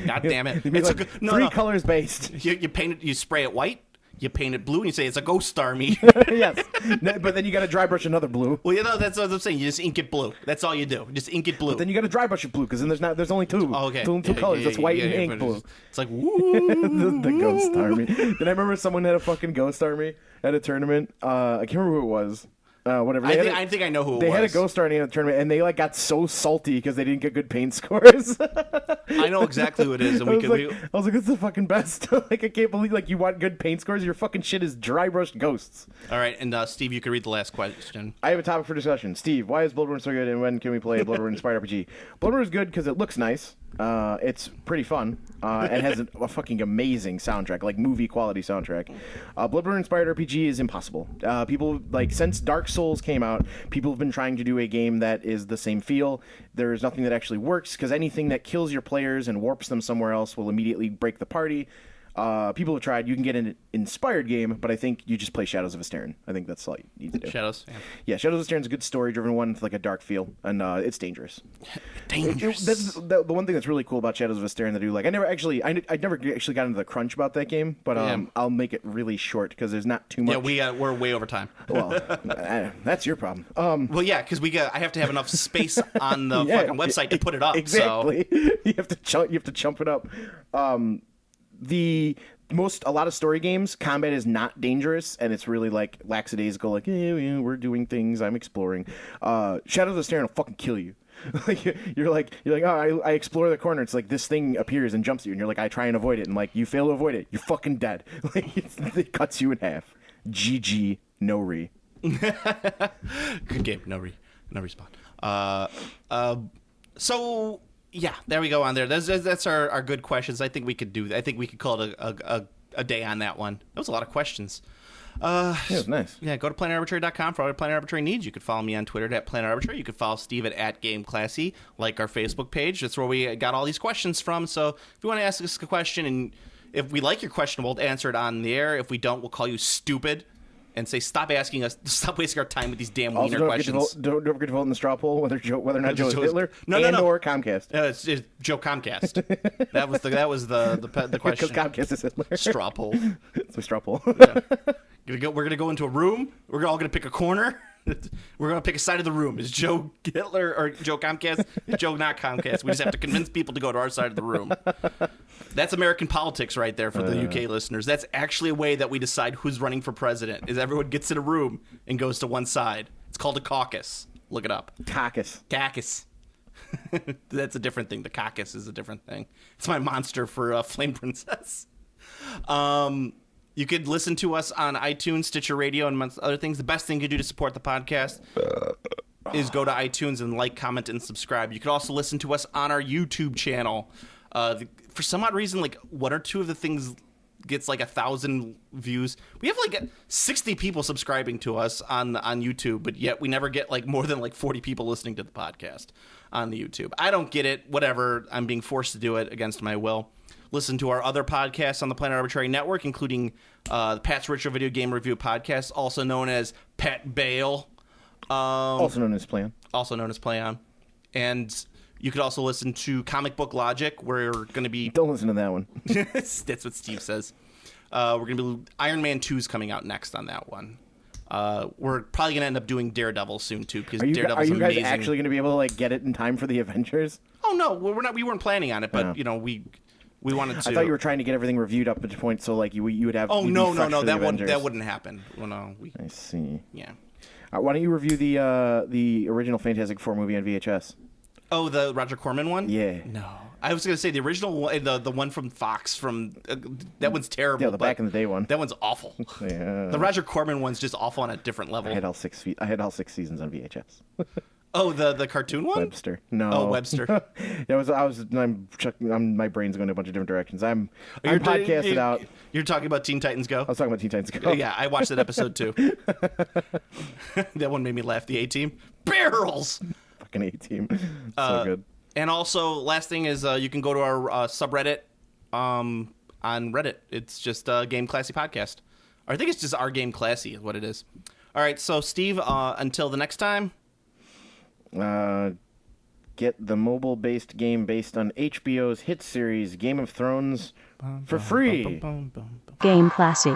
God damn it! It's like three colors based. You paint it. You spray it white. You paint it blue, and you say it's a ghost army. Yes, but then you got to dry brush another blue. Well, that's what I'm saying. You just ink it blue. That's all you do. Just ink it blue. But then you got to dry brush it blue because then there's only two. Oh, okay. Two colors. That's white and ink blue. It's like woo. the ghost army. Then I remember someone had a fucking ghost army at a tournament. I can't remember who it was. Whatever. I think I know who it was. They had a ghost army in the tournament, and they like got so salty because they didn't get good paint scores. I know exactly who it is, and I was like, "It's the fucking best!" Like, I can't believe you want good paint scores. Your fucking shit is dry brushed ghosts. All right, and Steve, you can read the last question. I have a topic for discussion. Steve, why is Bloodborne so good, and when can we play a Bloodborne-inspired RPG? Bloodborne is good because it looks nice. It's pretty fun, and has a fucking amazing soundtrack, like movie quality soundtrack. Bloodborne-inspired RPG is impossible. People, like, since Dark Souls came out, people have been trying to do a game that is the same feel. There's nothing that actually works, because anything that kills your players and warps them somewhere else will immediately break the party. People have tried. You can get an inspired game, but I think you just play Shadows of Astern. I think that's all you need to do. Shadows? Yeah, Shadows of Astern is a good story-driven one with like a dark feel, and it's dangerous. That's the one thing that's really cool about Shadows of Astern that I do. Like, I never actually got into the crunch about that game, but I'll make it really short because there's not too much. Yeah, we're way over time. Well, that's your problem. Well, yeah, because I have to have enough space on the fucking website to put it up. Exactly. So. You have to chump it up. A lot of story games, combat is not dangerous, and it's really like lackadaisical, like, we're doing things, I'm exploring. Shadows of Astern will fucking kill you. you're like, oh, I explore the corner, it's like this thing appears and jumps at you, and you're like, I try and avoid it, and like, you fail to avoid it, you're fucking dead. Like, it cuts you in half. GG, no re. Good game, no respawn. So... yeah, there we go on there. That's our good questions. I think we could do that. I think we could call it a day on that one. That was a lot of questions. Yeah, it was nice. Yeah, go to PlanetArbitrary.com for all your Planet Arbitrary needs. You could follow me on Twitter at Planet Arbitrary. You could follow Steve at GameClassy, like our Facebook page. That's where we got all these questions from. So if you want to ask us a question, and if we like your question, we'll answer it on the air. If we don't, we'll call you stupid. And say, stop wasting our time with these damn wiener questions. Don't forget to vote in the straw poll whether or not Joe is Hitler. No. Or Comcast. It's Joe Comcast. That was the question. Because Comcast is Hitler. Straw poll. It's a straw poll. Yeah. We're gonna go into a room. We're all gonna pick a corner. We're gonna pick a side of the room. Is Joe Hitler or Joe Comcast? Is Joe not Comcast? We just have to convince people to go to our side of the room. That's American politics right there for the UK listeners. That's actually a way that we decide who's running for president, is everyone gets in a room and goes to one side. It's called a caucus. Look it up. Caucus. That's a different thing. The caucus is a different thing. It's my monster for Flame Princess. You could listen to us on iTunes, Stitcher Radio, and amongst other things. The best thing you can do to support the podcast is go to iTunes and like, comment, and subscribe. You could also listen to us on our YouTube channel. For some odd reason, like, one or two of the things gets like 1,000 views. We have like 60 people subscribing to us on YouTube, but yet we never get like more than like 40 people listening to the podcast on the YouTube. I don't get it. Whatever. I'm being forced to do it against my will. Listen to our other podcasts on the Planet Arbitrary Network, including the Pat's Retro Video Game Review Podcast, also known as Pat Bale. Also known as Play On. Also known as Play On. And You could also listen to Comic Book Logic. We're going to be... Don't listen to that one. That's what Steve says. We're going to be... Iron Man 2 is coming out next on that one. We're probably going to end up doing Daredevil soon, too, because Daredevil's amazing. Are you guys actually going to be able to like get it in time for the Avengers? Oh, no. We're not. We weren't planning on it, but, you know, we wanted to... I thought you were trying to get everything reviewed up to the point so like you would have... Oh, no. That wouldn't happen. Well, no. I see. Yeah. Why don't you review the original Fantastic Four movie on VHS? Oh, the Roger Corman one? Yeah. No. I was going to say the original one, the one from Fox that one's terrible. Yeah, the back in the day one. That one's awful. Yeah. The Roger Corman one's just awful on a different level. I had all six seasons on VHS. Oh, the cartoon one? Webster. No. Oh, Webster. My brain's going in a bunch of different directions. I'm podcasted out. You're talking about Teen Titans Go? I was talking about Teen Titans Go. Yeah, I watched that episode too. That one made me laugh. The A-Team. Barrels! Fucking A-Team. So good. And also, last thing is you can go to our subreddit on Reddit. It's just Game Classy Podcast. Or I think it's just Our Game Classy is what it is. All right, so Steve, until the next time... get the mobile-based game based on HBO's hit series Game of Thrones for free. Game Classy.